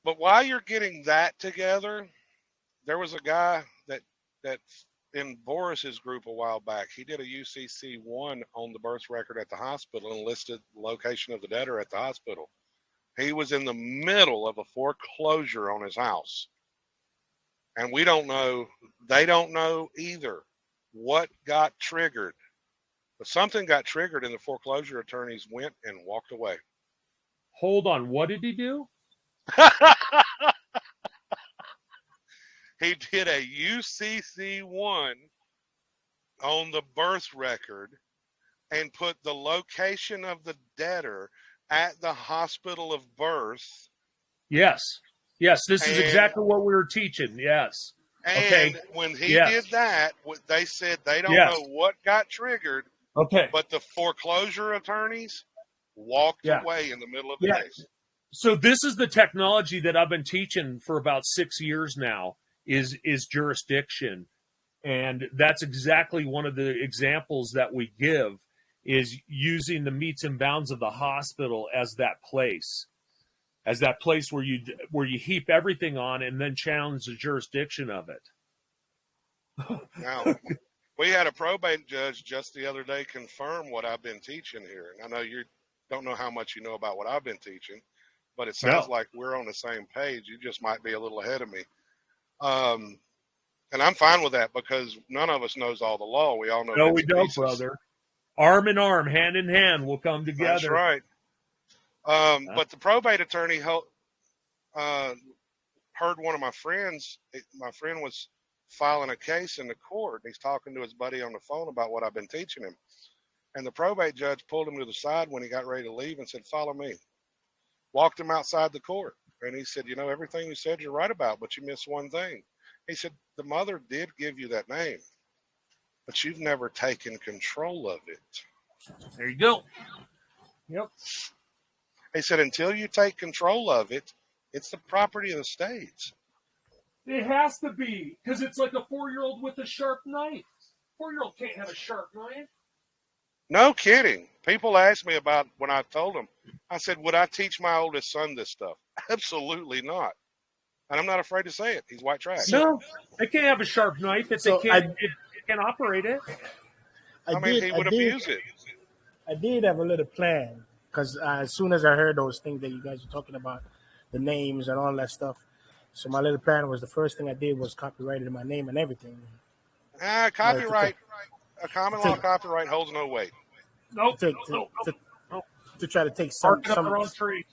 But while you're getting that together, there was a guy that in Boris's group a while back. He did a UCC1 on the birth record at the hospital and listed the location of the debtor at the hospital. He was in the middle of a foreclosure on his house. And we don't know, they don't know either what got triggered. But something got triggered and the foreclosure attorneys went and walked away. Hold on, what did he do? He did a UCC1 on the birth record and put the location of the debtor at the hospital of birth. Yes, this is exactly what we were teaching. Yes. And okay. When he did that, they said they don't know what got triggered. Okay. But the foreclosure attorneys walked away in the middle of the case. So this is the technology that I've been teaching for about 6 years now is jurisdiction. And that's exactly one of the examples that we give is using the metes and bounds of the hospital as that place where you heap everything on and then challenge the jurisdiction of it. Now, we had a probate judge just the other day confirm what I've been teaching here. And I know you don't know how much you know about what I've been teaching, but it sounds like we're on the same page. You just might be a little ahead of me. And I'm fine with that because none of us knows all the law. We all know. No, we don't, brother. Arm in arm, hand in hand, we'll come together. That's right. But the probate attorney heard one of my friends. My friend was filing a case in the court. And he's talking to his buddy on the phone about what I've been teaching him. And the probate judge pulled him to the side when he got ready to leave and said, "Follow me." Walked him outside the court. And he said, everything you said you're right about, but you missed one thing. He said, the mother did give you that name, but you've never taken control of it. There you go. Yep. He said, until you take control of it, it's the property of the state. It has to be, because it's like a 4-year-old with a sharp knife. 4-year-old can't have a sharp knife. No kidding. People ask me about when I told them. I said, would I teach my oldest son this stuff? Absolutely not. And I'm not afraid to say it. He's white trash. No, they can't have a sharp knife if they can't operate it. He would abuse it. I did have a little plan because as soon as I heard those things that you guys were talking about, the names and all that stuff, so my little plan was the first thing I did was copyrighted my name and everything. Copyright, a common law copyright holds no weight. Nope. To try to take some tree.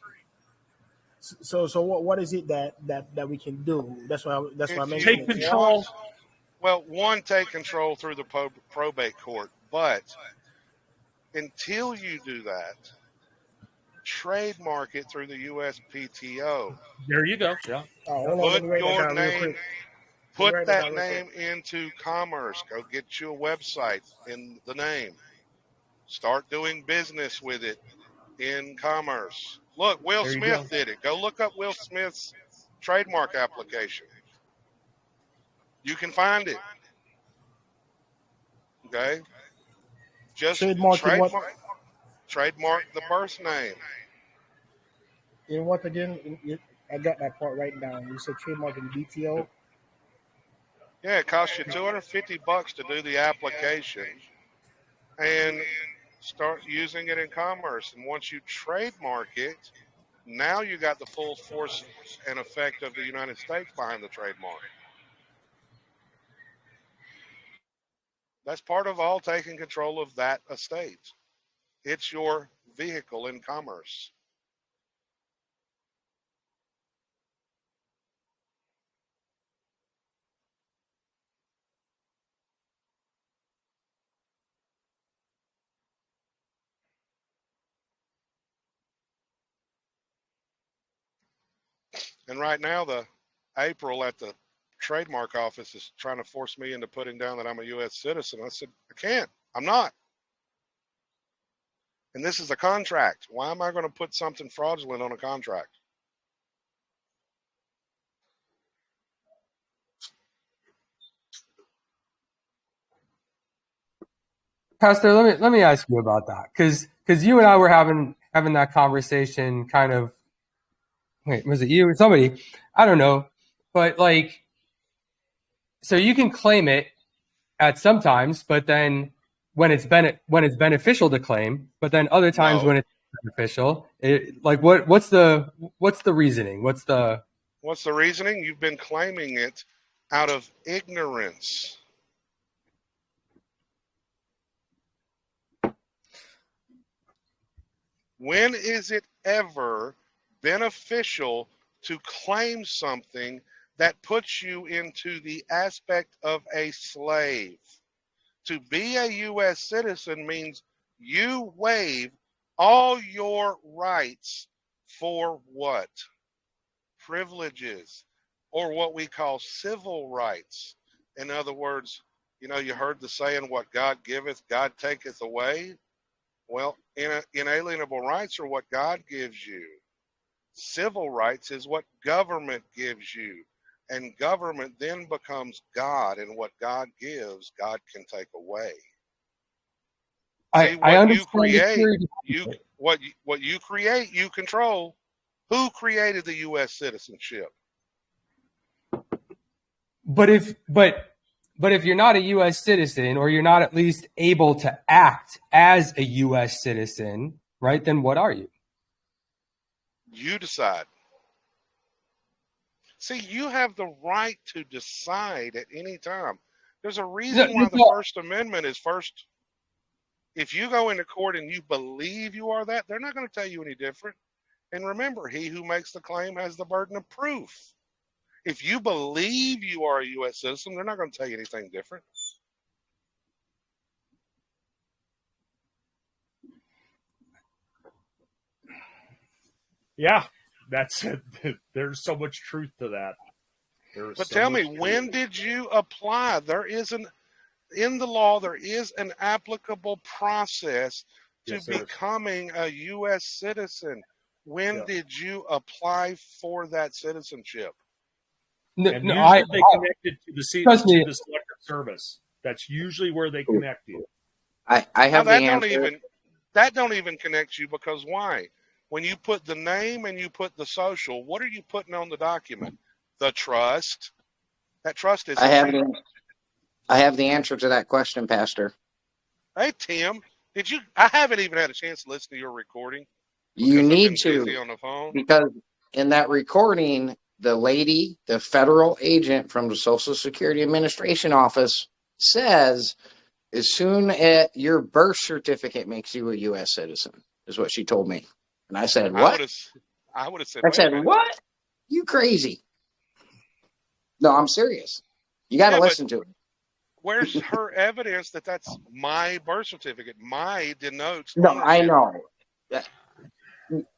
So what is it that we can do? That's why I made take control. Take control through the probate court, but until you do that, trademark it through the USPTO. There you go. Yeah. Put your name. Put that name into commerce. Go get you a website in the name. Start doing business with it in commerce. Look, Will Smith did it. Go look up Will Smith's trademark application. You can find it. Okay? Just trademark the birth name. And what again? I got that part right down. You said trademark in DTO? Yeah, it costs you $250 to do the application and start using it in commerce. And once you trademark it, now you got the full force and effect of the United States behind the trademark. That's part of all taking control of that estate. It's your vehicle in commerce. And right now, April at the trademark office is trying to force me into putting down that I'm a U.S. citizen. I said, I can't. I'm not. And this is a contract. Why am I going to put something fraudulent on a contract? Pastor, let me ask you about that, because you and I were having that conversation kind of wait, was it you or somebody? I don't know. But like, so you can claim it at some times, but then when it's beneficial to claim, but then other times when No. it's beneficial, like what's the reasoning? What's the What's the reasoning? You've been claiming it out of ignorance. When is it ever beneficial to claim something that puts you into the aspect of a slave? To be a U.S. citizen means you waive all your rights for what? Privileges, or what we call civil rights. In other words, you heard the saying, what God giveth, God taketh away. Well, inalienable rights are what God gives you. Civil rights is what government gives you. And government then becomes God, and what God gives, God can take away. See, I what you understand the create, theory. what you create, you control. Who created the U.S. citizenship? But if you're not a U.S. citizen, or you're not at least able to act as a U.S. citizen, right? Then what are you? You decide. See, you have the right to decide at any time. There's a reason why the First Amendment is first. If you go into court and you believe you are that, they're not going to tell you any different. And remember, he who makes the claim has the burden of proof. If you believe you are a U.S. citizen, they're not going to tell you anything different. Yeah, that's it. There's so much truth to that. But tell me, when did you apply? In the law, there is an applicable process to becoming a U.S. citizen. When did you apply for that citizenship? And usually they connect it to the Selective Service. That's usually where they connect you. I have the answer. That don't even connect you, because why? When you put the name and you put the social, what are you putting on the document? The trust. That trust is. I have the answer to that question, Pastor. Hey, Tim, I haven't even had a chance to listen to your recording. You need to, busy on the phone. Because in that recording, the lady, the federal agent from the Social Security Administration office, says, as soon as your birth certificate makes you a U.S. citizen, is what she told me. And I said, what? I would have said, I said, what? You crazy. No, I'm serious. You got to listen to it. Where's her evidence that that's my birth certificate? My denotes. No, I know.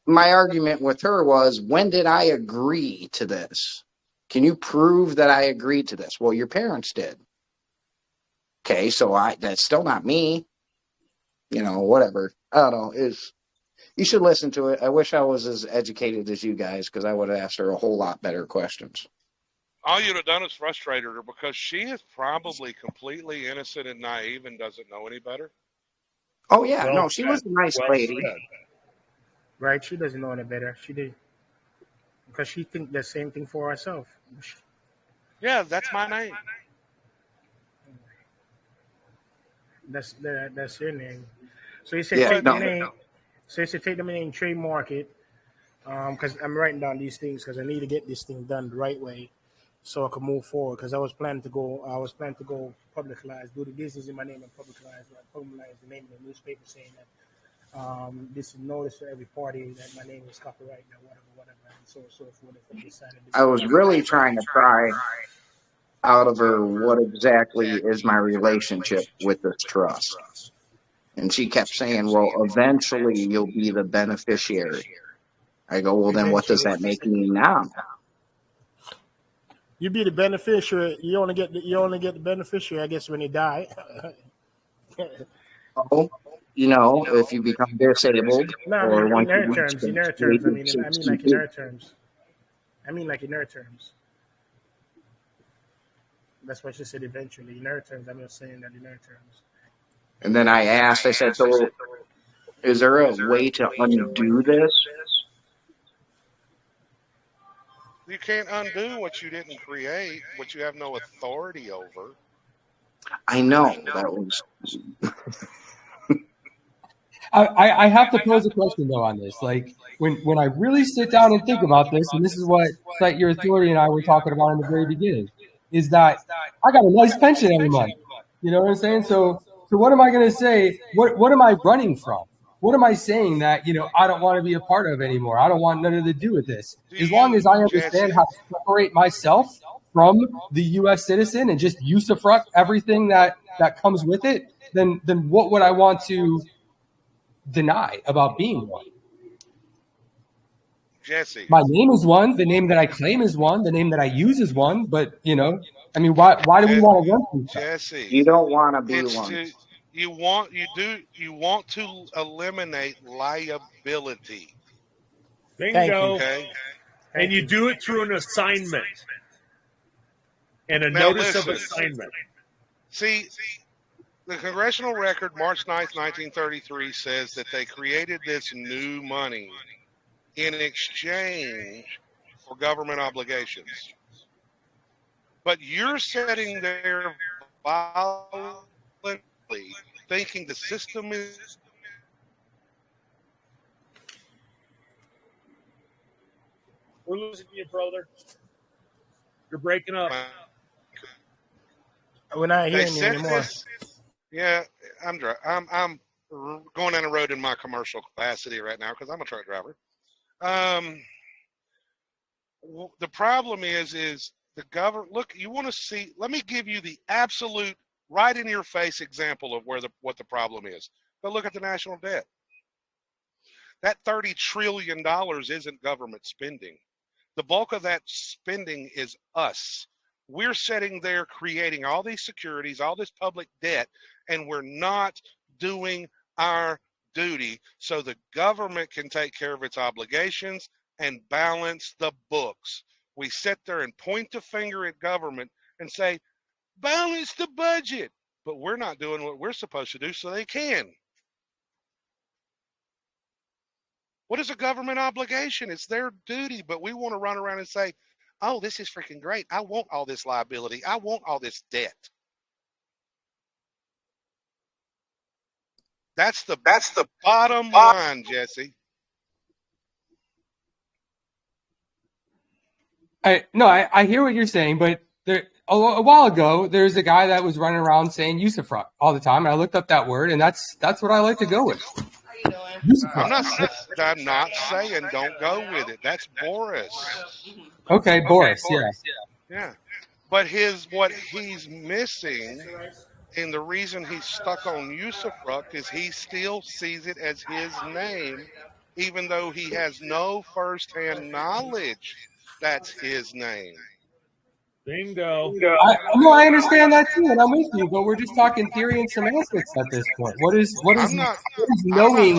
My argument with her was, when did I agree to this? Can you prove that I agreed to this? Well, your parents did. Okay, so that's still not me. Whatever. I don't know. You should listen to it. I wish I was as educated as you guys, because I would have asked her a whole lot better questions. All you'd have done is frustrated her, because she is probably completely innocent and naive and doesn't know any better. Oh, yeah. She was a nice lady. Right? She doesn't know any better. She did. Because she thinks the same thing for herself. Yeah, that's my name. That's your name. So you said take the name. So you said take the name, trademark it. Because I'm writing down these things because I need to get this thing done the right way, so I can move forward. Because I was planning to go publicize, do the business in my name and publicize the name of the newspaper, saying that this is notice for every party that my name is copyrighted or whatever, and so forth. I was really trying to pry out of her what exactly is my relationship with this trust. And she kept saying, well, eventually you'll be the beneficiary. I go, well, then what does that make me now? You be the beneficiary. You only get the beneficiary, I guess, when you die. Oh, if you become disabled. No, I mean, in her terms. I mean, like in her terms. That's why she said eventually. In her terms, I'm not saying that in her terms. And then I asked, I said, so is there a way to undo this? You can't undo what you didn't create, what you have no authority over. I know that was. I have to pose a question though on this. Like when I really sit down and think about this, and this is what Cite Your Authority and I were talking about in the very beginning, is that I got a nice pension every month. You know what I'm saying? So what am I going to say? What am I running from? What am I saying that I don't want to be a part of anymore? I don't want nothing to do with this. As long as I understand how to separate myself from the U.S. citizen and just usufruct everything that comes with it, then what would I want to deny about being one? Jesse, my name is one. The name that I claim is one. The name that I use is one. But I mean, why do we want to run through stuff? Jesse, You don't want to be it's one. you want to eliminate liability. Bingo. Okay. And you do it through an assignment and a Now notice listen. of assignment. See, the Congressional Record, March 9th, 1933, says that they created this new money in exchange for government obligations. But you're sitting there violently thinking the system is. We're losing you, brother. You're breaking up. We're not hearing you anymore. Yeah, I'm going down the road in my commercial capacity right now because I'm a truck driver. The problem is the government. Look, you want to see? Let me give you the absolute right in your face example of what the problem is. But look at the national debt. That $30 trillion isn't government spending. The bulk of that spending is us. We're sitting there creating all these securities, all this public debt, and we're not doing our duty so the government can take care of its obligations and balance the books. We sit there and point the finger at government and say, balance the budget, but we're not doing what we're supposed to do so they can. What is a government obligation? It's their duty, but we want to run around and say, oh, this is freaking great. I want all this liability. I want all this debt. That's the bottom line, Jesse. I hear what you're saying, but a while ago, there's a guy that was running around saying usufruct all the time, and I looked up that word, and that's what I like to go with. I'm not saying don't go with it. That's Boris. Okay, Boris, yeah. Yeah. But what he's missing, and the reason he's stuck on usufruct is he still sees it as his name, even though he has no firsthand knowledge that's his name. Bingo. I understand that too, and I'm with you, but we're just talking theory and semantics at this point. What is knowing? I'm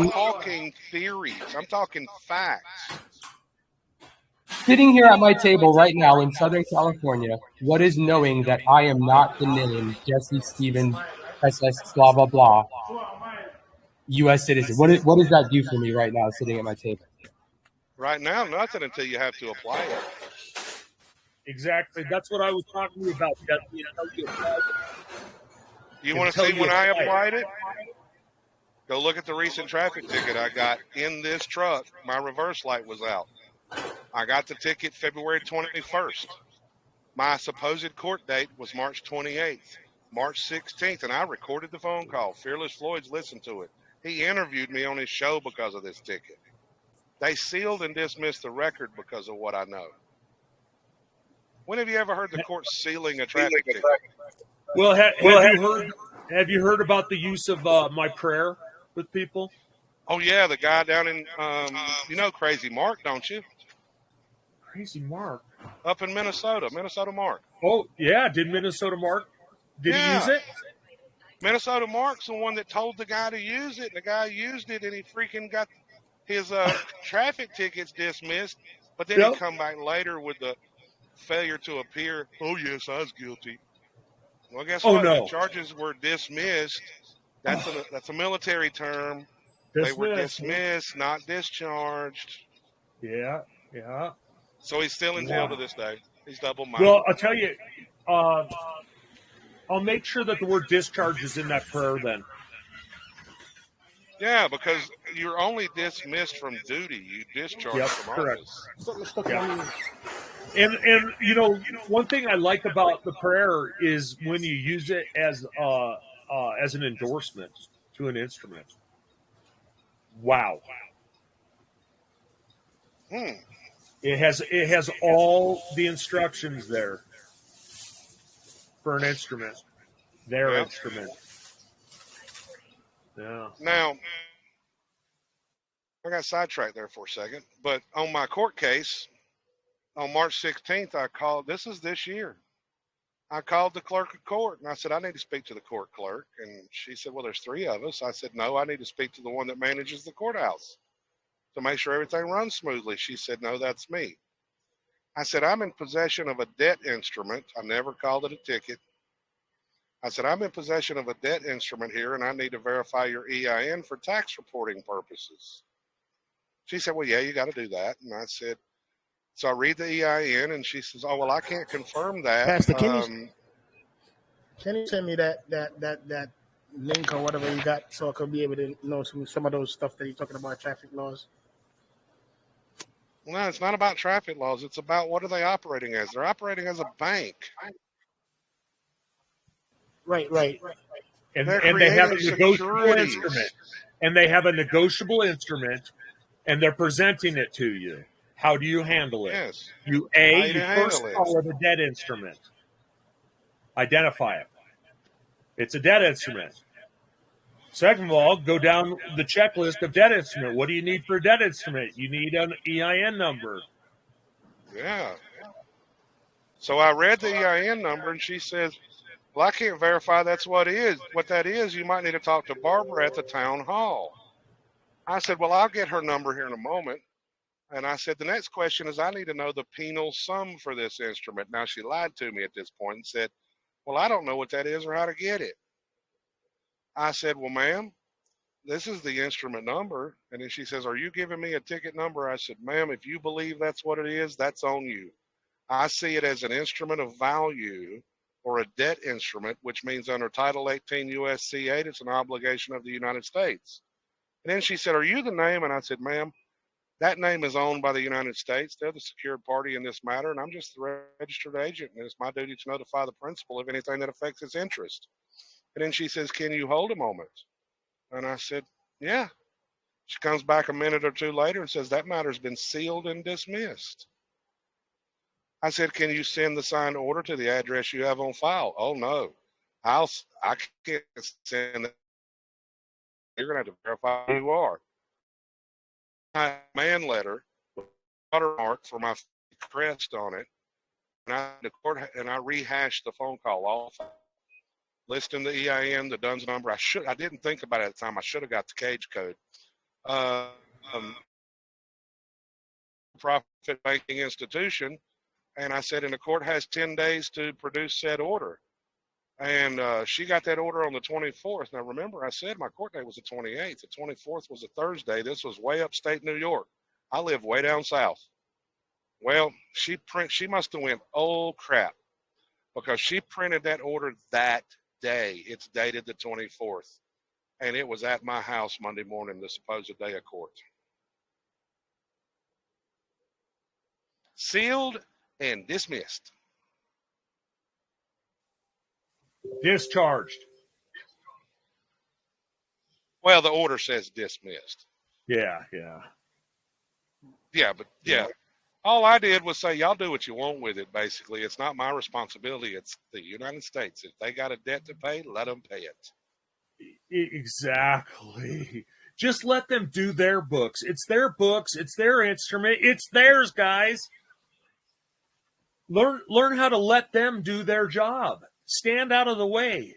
not talking theories. I'm talking facts. Sitting here at my table right now in Southern California, what is knowing that I am not the name Jesse Stevens SS blah blah blah U.S. citizen? What does that do for me right now, sitting at my table? Right now, nothing until you have to apply it. Exactly. That's what I was talking about. You want to see when I applied it? Go look at the recent traffic ticket I got in this truck. My reverse light was out. I got the ticket February 21st. My supposed court date was March 28th, March 16th, and I recorded the phone call. Fearless Floyd's listened to it. He interviewed me on his show because of this ticket. They sealed and dismissed the record because of what I know. When have you ever heard the court sealing a traffic ticket? Well, have you heard about the use of my prayer with people? Oh yeah, the guy down in Crazy Mark, don't you? Crazy Mark up in Minnesota Mark. Oh yeah, did Minnesota Mark? Did he use it? Minnesota Mark's the one that told the guy to use it. And the guy used it, and he freaking got his traffic tickets dismissed. But then he come back later with the failure to appear. Oh yes, I was guilty. Well, guess what? No. The charges were dismissed. That's a military term. Dismissed. They were dismissed, not discharged. Yeah. So he's still in jail to this day. He's double-minded. Well, I'll tell you, I'll make sure that the word discharge is in that prayer then. Yeah, because you're only dismissed from duty. You discharge from correct. office. And you know, one thing I like about the prayer is when you use it as an endorsement to an instrument. Wow. It has all the instructions there for an instrument. Their instrument. Yeah. Now, I got sidetracked there for a second, but on my court case, on March 16th, I called, this year, I called the clerk of court and I said, I need to speak to the court clerk. And she said, well, there's 3 of us. I said, no, I need to speak to the one that manages the courthouse to make sure everything runs smoothly. She said, no, that's me. I said, I'm in possession of a debt instrument. I never called it a ticket. I said, I'm in possession of a debt instrument here and I need to verify your EIN for tax reporting purposes. She said, well, yeah, you got to do that. And I said, so I read the EIN and she says, oh, well, I can't confirm that. Pastor, can you send me that link or whatever you got so I could be able to know some of those stuff that you're talking about, traffic laws? No, it's not about traffic laws. It's about what are they operating as? They're operating as a bank. Right. And they have a negotiable instrument. And they have a negotiable instrument, and they're presenting it to you. How do you handle it? Yes. You first call it a debt instrument. Identify it. It's a debt instrument. Second of all, go down the checklist of debt instrument. What do you need for a debt instrument? You need an EIN number. Yeah. So I read the EIN number, and she says, well, I can't verify that's what that is. You might need to talk to Barbara at the town hall. I said, well, I'll get her number here in a moment. And I said, the next question is I need to know the penal sum for this instrument. Now, she lied to me at this point and said, well, I don't know what that is or how to get it. I said, well, ma'am, this is the instrument number. And then she says, are you giving me a ticket number? I said, ma'am, if you believe that's what it is, that's on you. I see it as an instrument of value or a debt instrument, which means under Title 18 U.S.C. 8, it's an obligation of the United States. And then she said, are you the name? And I said, ma'am, that name is owned by the United States. They're the secured party in this matter, and I'm just the registered agent, and it's my duty to notify the principal of anything that affects his interest. And then she says, can you hold a moment? And I said, yeah. She comes back a minute or two later and says, that matter's been sealed and dismissed. I said, can you send the signed order to the address you have on file? Oh, no. I can't send that. You're going to have to verify who you are. My man letter with watermark for my crest on it, and I rehashed the phone call off, listing the EIN, the DUNS number. I didn't think about it at the time. I should have got the cage code. Profit banking institution. And I said, and the court has 10 days to produce said order. And she got that order on the 24th. Now, remember, I said my court date was the 28th. The 24th was a Thursday. This was way upstate New York. I live way down south. Well, she must have went, oh, crap, because she printed that order that day. It's dated the 24th. And it was at my house Monday morning, the supposed day of court. Sealed and dismissed. Discharged. Well, the order says dismissed. Yeah. Yeah, but yeah. All I did was say, y'all do what you want with it, basically. It's not my responsibility. It's the United States. If they got a debt to pay, let them pay it. Exactly. Just let them do their books. It's their books. It's their instrument. It's theirs, guys. Learn how to let them do their job. Stand out of the way.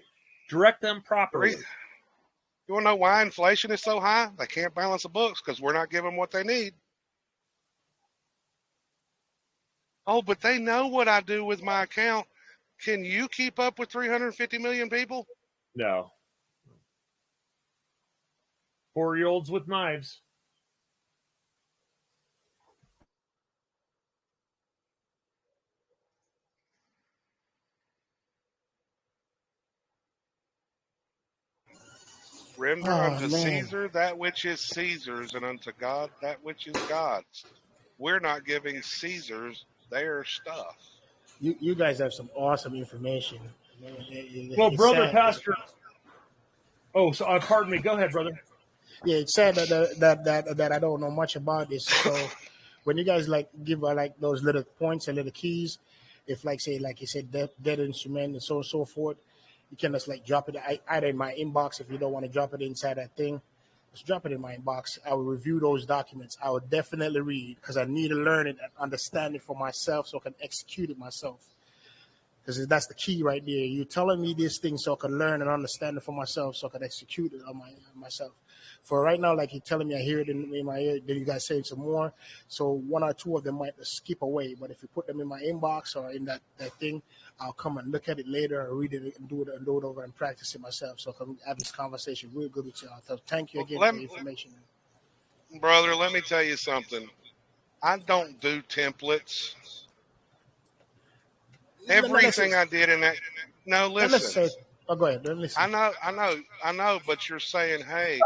Direct them properly. You want to know why inflation is so high? They can't balance the books because we're not giving them what they need. Oh, but they know what I do with my account. Can you keep up with 350 million people? No. 4-year-olds with knives. Render Oh unto man, Caesar that which is Caesar's, and unto God that which is God's. We're not giving Caesar's their stuff. you guys have some awesome information. Well, It's brother sad. pastor. Oh, so pardon me. Go ahead, brother. Yeah, it's sad that I don't know much about this. So when you guys like give like those little points and little keys, if like say like you said dead instrument and so forth, you can just like drop it either in my inbox if you don't want to drop it inside that thing. Just drop it in my inbox. I will review those documents. I will definitely read because I need to learn it and understand it for myself so I can execute it myself. Because that's the key right there. You're telling me this thing so I can learn and understand it for myself, so I can execute it on myself. For right now, like you're telling me, I hear it in my ear. Then you guys saying some more, so one or two of them might skip away. But if you put them in my inbox or in that thing, I'll come and look at it later, or read it and do it over and practice it myself, so I can have this conversation real good with y'all. So thank you again for the information, brother. Let me tell you something. I don't do templates. Everything I did in that. No, listen. Oh, go ahead. I know. But you're saying, hey,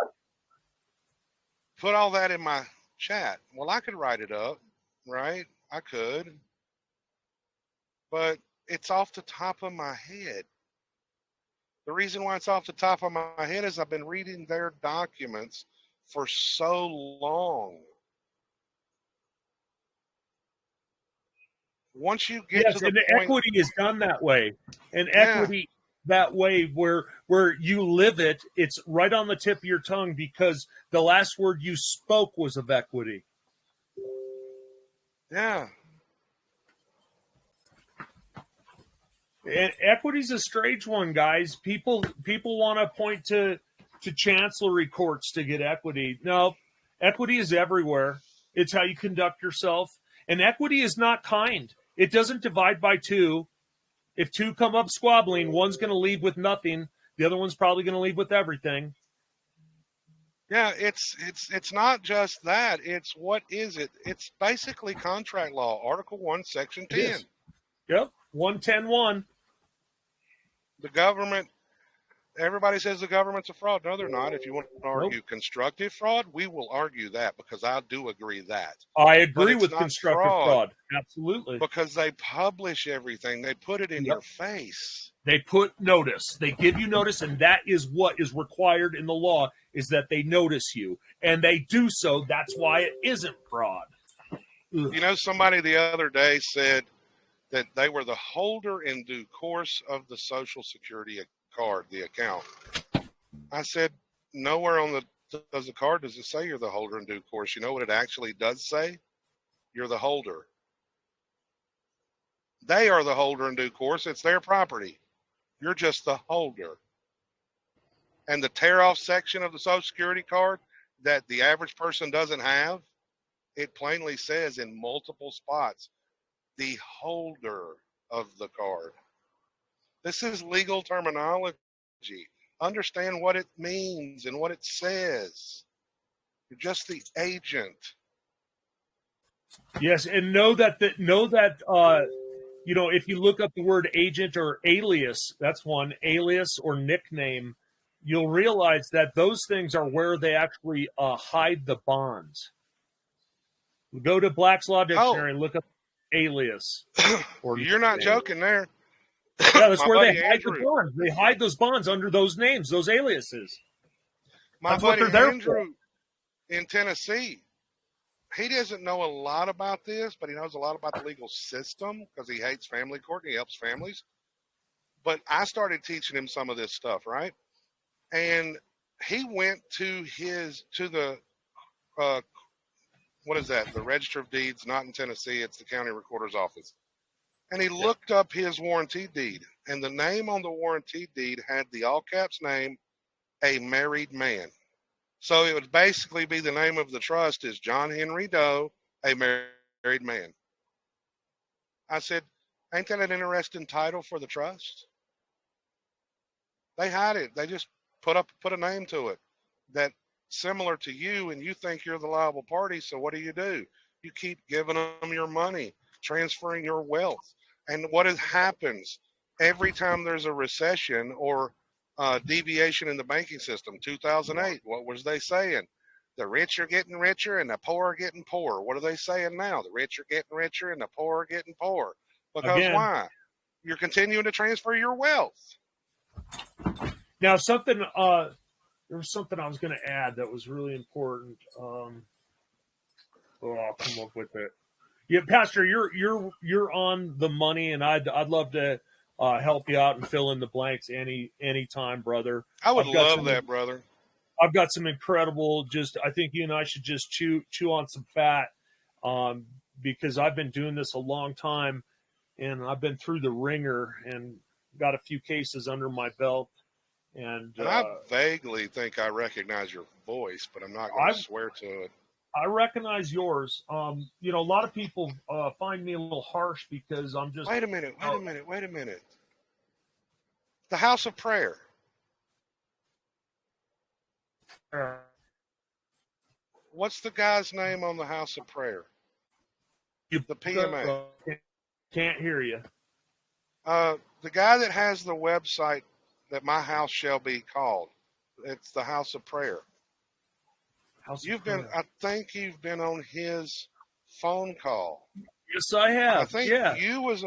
put all that in my chat. Well, I could write it up, right? I could, but it's off the top of my head. The reason why it's off the top of my head is I've been reading their documents for so long. Once you get to the point, equity is done that way, and equity that way where you live it, it's right on the tip of your tongue because the last word you spoke was of equity. Yeah. And equity's a strange one, guys. People want to point to chancellery courts to get equity. No, equity is everywhere. It's how you conduct yourself. And equity is not kind. It doesn't divide by two. If two come up squabbling, one's going to leave with nothing. The other one's probably going to leave with everything. Yeah, it's not just that. It's what is it? It's basically contract law, Article 1, Section 10. Yes. Yep, 110.1. The government, everybody says the government's a fraud. No, they're not. If you want to argue constructive fraud, we will argue that because I do agree that. I agree with constructive fraud. Absolutely. Because they publish everything. They put it in your face. They put notice. They give you notice, and that is what is required in the law, is that they notice you. And they do so. That's why it isn't fraud. You know, somebody the other day said that they were the holder in due course of the Social Security card, the account. I said, nowhere on the card does it say you're the holder in due course. You know what it actually does say? You're the holder. They are the holder in due course. It's their property. You're just the holder. And the tear-off section of the Social Security card that the average person doesn't have, it plainly says in multiple spots, the holder of the card. This is legal terminology. Understand what it means and what it says. You're just the agent. Yes, and know that you know, if you look up the word agent or alias, that's one, alias or nickname, you'll realize that those things are where they actually hide the bonds. Go to Black's Law Dictionary and look up alias. Or you're not joking there. Yeah, that's where they hide the bonds. They hide those bonds under those names, those aliases. My buddy Andrew in Tennessee, he doesn't know a lot about this, but he knows a lot about the legal system because he hates family court and he helps families. But I started teaching him some of this stuff, right? And he went to the what is that? The Register of Deeds, not in Tennessee. It's the county recorder's office. And he looked up his warranty deed. And the name on the warranty deed had the all caps name, a married man. So it would basically be the name of the trust is John Henry Doe, a married man. I said, ain't that an interesting title for the trust? They hide it. They just put a name to it that similar to you, and you think you're the liable party. So what do? You keep giving them your money, transferring your wealth. And what happens every time there's a recession or deviation in the banking system. 2008, what was they saying? The rich are getting richer and the poor are getting poorer. What are they saying now? The rich are getting richer and the poor are getting poorer. Because Again, why? You're continuing to transfer your wealth. Now, there was something I was going to add that was really important. I'll come up with it. Yeah, Pastor, you're on the money, and I'd love to help you out and fill in the blanks any time, brother. I would love that, brother. I've got some incredible. I think you and I should just chew on some fat, because I've been doing this a long time, and I've been through the ringer and got a few cases under my belt. And I vaguely think I recognize your voice, but I'm not going to swear to it. I recognize yours. A lot of people find me a little harsh because I'm just. Wait a minute. The House of Prayer. What's the guy's name on the House of Prayer? The PMA. Can't hear you. The guy that has the website that my house shall be called. It's the House of Prayer. I think you've been on his phone call. Yes, I have. I think you was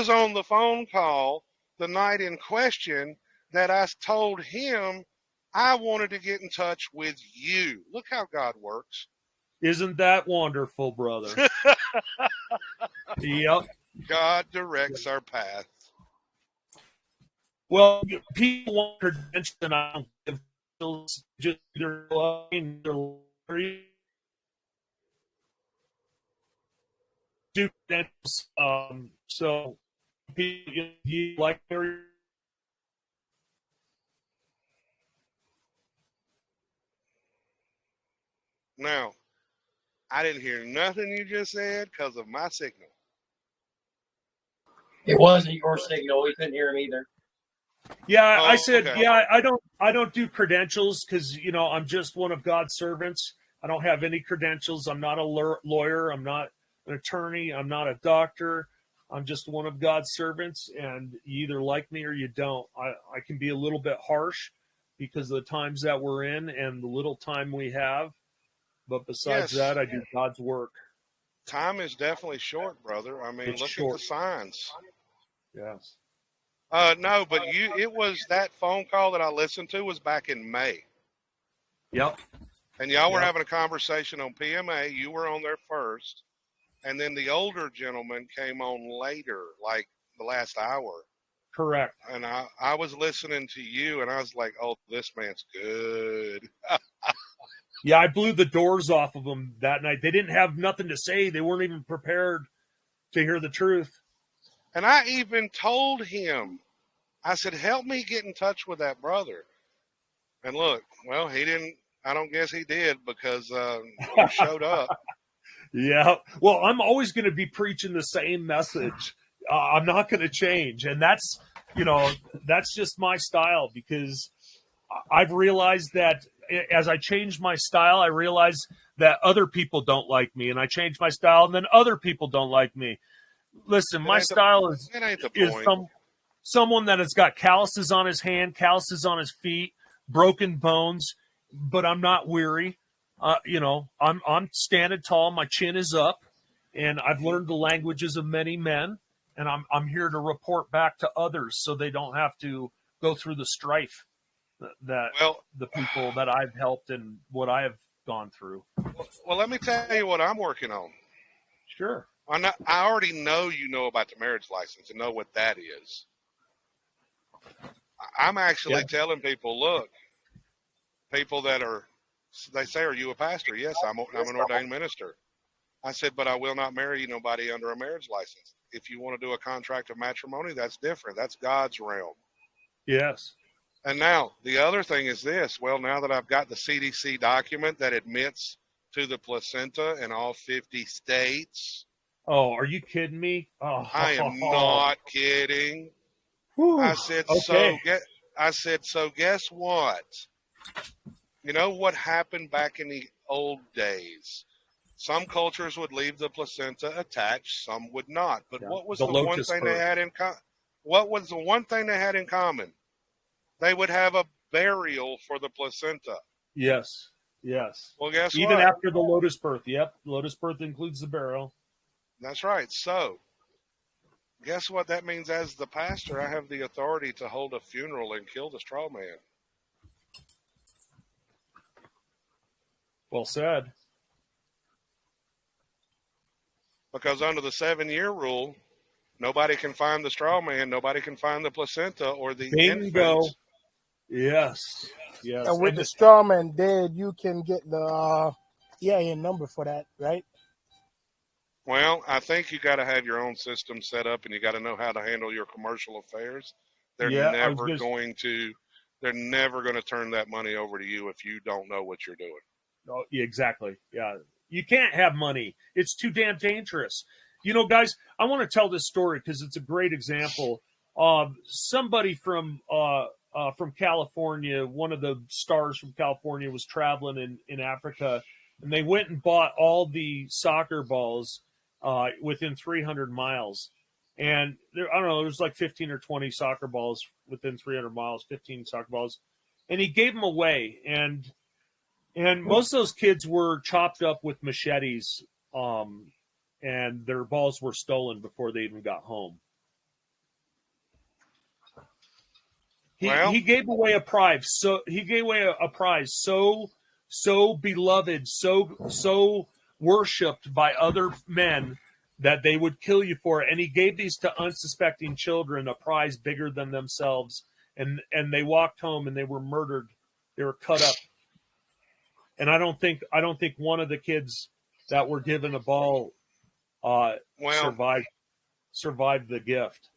on the phone call the night in question that I told him I wanted to get in touch with you. Look how God works. Isn't that wonderful, brother? Yep. God directs our path. Well, people want credentials, and I don't give just their do credentials. So people, you like their. Now, I didn't hear nothing you just said because of my signal. It wasn't your signal. We couldn't hear him either. Yeah, I said, okay. yeah, I don't do credentials because, I'm just one of God's servants. I don't have any credentials. I'm not a lawyer. I'm not an attorney. I'm not a doctor. I'm just one of God's servants, and you either like me or you don't. I can be a little bit harsh because of the times that we're in and the little time we have. But besides that, I do God's work. Time is definitely short, brother. I mean, look at the signs. Yes. No, but it was that phone call that I listened to was back in May. Yep. And y'all were having a conversation on PMA. You were on there first. And then the older gentleman came on later, like the last hour. Correct. And I was listening to you, and I was like, oh, this man's good. Yeah, I blew the doors off of them that night. They didn't have nothing to say. They weren't even prepared to hear the truth. And I even told him, I said, help me get in touch with that brother. And look, well, he didn't. I don't guess he did because you showed up. Yeah. Well, I'm always going to be preaching the same message. I'm not going to change. And that's just my style, because I've realized that as I change my style, I realize that other people don't like me, and I change my style, and then other people don't like me. Listen, my style is someone that has got calluses on his hand, calluses on his feet, broken bones, but I'm not weary. I'm standing tall. My chin is up, and I've learned the languages of many men, and I'm here to report back to others so they don't have to go through the strife that the people that I've helped and what I have gone through. Well, let me tell you what I'm working on. Sure. I already know you know about the marriage license and know what that is. I'm actually telling people, look, people they say, are you a pastor? Yes, I'm an ordained minister. I said, but I will not marry nobody under a marriage license. If you want to do a contract of matrimony, that's different. That's God's realm. Yes. And now the other thing is this. Well, now that I've got the CDC document that admits to the placenta in all 50 states. Oh, are you kidding me? Oh, I am not kidding. Whew. I said, okay. So guess what? You know what happened back in the old days? Some cultures would leave the placenta attached, some would not. But what was the one thing they had in common? What was the one thing they had in common? they would have a burial for the placenta. Yes. Yes. Well, guess Even what? after the lotus birth. Yep. Lotus birth includes the burial. That's right. So, guess what that means? As the pastor, I have the authority to hold a funeral and kill the straw man. Well said. Because under the 7-year rule, nobody can find the straw man, nobody can find the placenta or the Bingo. infant. Yes. Yes. And with the straw man dead, you can get the EIN number for that, right? Well, I think you got to have your own system set up, and you got to know how to handle your commercial affairs. They're never going to turn that money over to you if you don't know what you're doing. Oh, yeah, exactly. Yeah. You can't have money. It's too damn dangerous. You know, guys, I want to tell this story because it's a great example. Somebody from California, one of the stars from California, was traveling in Africa, and they went and bought all the soccer balls within 300 miles. And I don't know, there's like 15 or 20 soccer balls within 300 miles, 15 soccer balls. And he gave them away. And most of those kids were chopped up with machetes, and their balls were stolen before they even got home. He gave away a prize. So so beloved, so worshipped by other men that they would kill you for it. And he gave these to unsuspecting children, a prize bigger than themselves. And they walked home and they were murdered. They were cut up. And I don't think one of the kids that were given a ball survived the gift.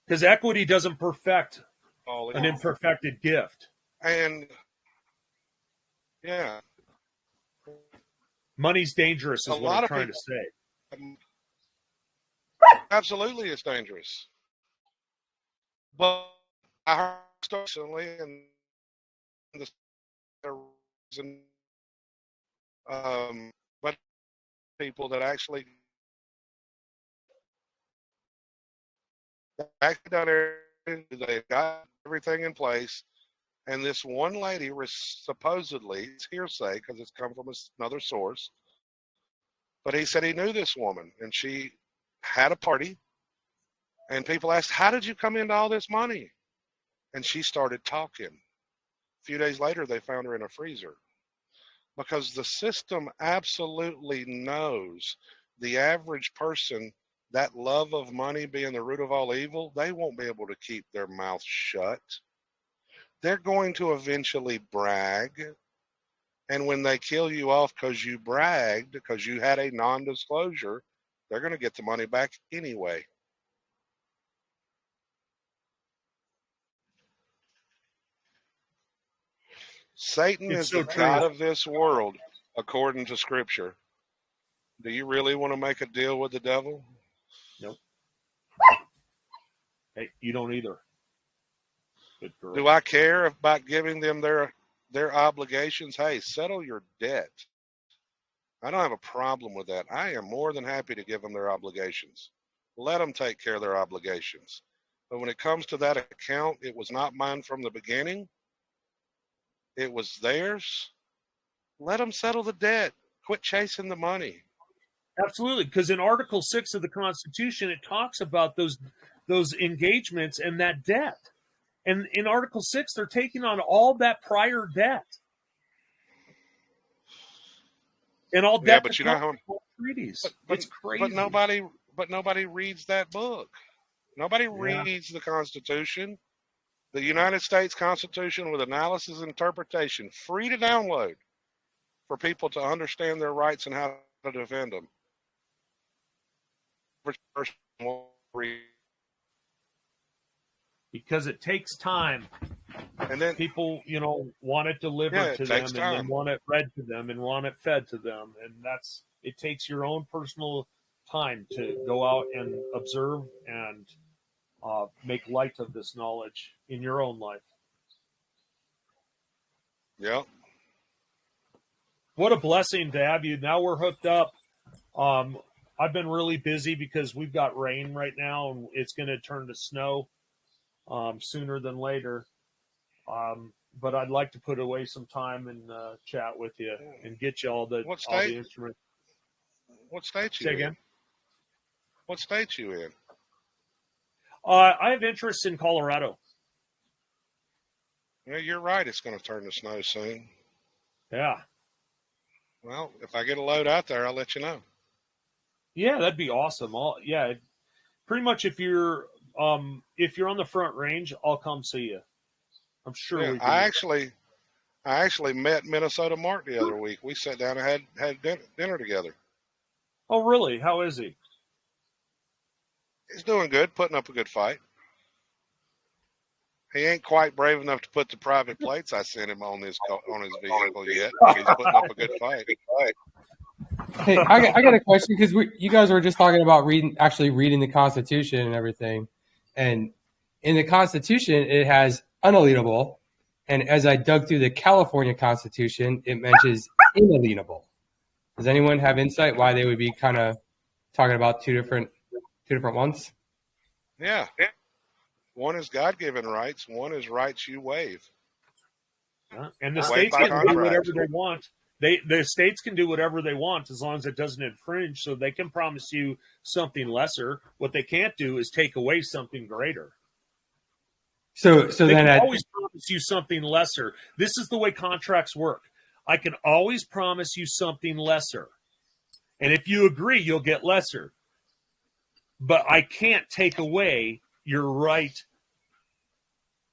Because equity doesn't perfect an imperfected gift. And yeah, money's dangerous is what I'm trying to say. Absolutely, it's dangerous. But I heard recently, and but people that actually done everything, they got everything in place, and this one lady supposedly, it's hearsay because it's come from another source, but he said he knew this woman, and she had a party, and people asked, how did you come into all this money? And she started talking. A few days later, they found her in a freezer. Because the system absolutely knows the average person, that love of money being the root of all evil, they won't be able to keep their mouth shut. They're going to eventually brag. And when they kill you off because you bragged, because you had a non-disclosure, they're going to get the money back anyway. Satan is the god of this world, according to Scripture. Do you really want to make a deal with the devil? Nope. Hey, you don't either. Good girl. Do I care about giving them their obligations? Hey, settle your debt. I don't have a problem with that. I am more than happy to give them their obligations. Let them take care of their obligations. But when it comes to that account, it was not mine from the beginning. It was theirs. Let them settle the debt. Quit chasing the money. Absolutely, because in Article 6 of the Constitution, it talks about those engagements and that debt. And in Article 6, they're taking on all that prior debt. And all debt. Yeah, but you know how treaties. It's crazy. But nobody reads that book. Nobody reads the Constitution. The United States Constitution with analysis and interpretation, free to download for people to understand their rights and how to defend them. Because it takes time. And then people, want it delivered to them, and then want it read to them, and want it fed to them. And it takes your own personal time to go out and observe and make light of this knowledge in your own life. Yep. What a blessing to have you. Now we're hooked up. I've been really busy because we've got rain right now and it's going to turn to snow. sooner than later. But I'd like to put away some time and chat with you and get you all the instruments. What state you Say in? again? What state you in? I have interest in Colorado. Yeah, you're right. It's going to turn to snow soon. Yeah. Well, if I get a load out there, I'll let you know. Yeah, that'd be awesome. Pretty much if you're on the Front Range, I'll come see you. I'm sure Yeah, we can. I actually met Minnesota Mark the other week. We sat down and had dinner together. Oh, really? How is he? He's doing good, putting up a good fight. He ain't quite brave enough to put the private plates I sent him on his vehicle yet, but he's putting up a good fight. Hey, I got a question because you guys were just talking about reading the Constitution and everything, and in the Constitution it has unalienable, and as I dug through the California Constitution, it mentions inalienable. Does anyone have insight why they would be kind of talking about two different ones? Yeah. One is God-given rights. One is rights you waive. And the states can do whatever they want. The states can do whatever they want as long as it doesn't infringe. So they can promise you something lesser. What they can't do is take away something greater. So they then can always promise you something lesser. This is the way contracts work. I can always promise you something lesser, and if you agree, you'll get lesser. But I can't take away your right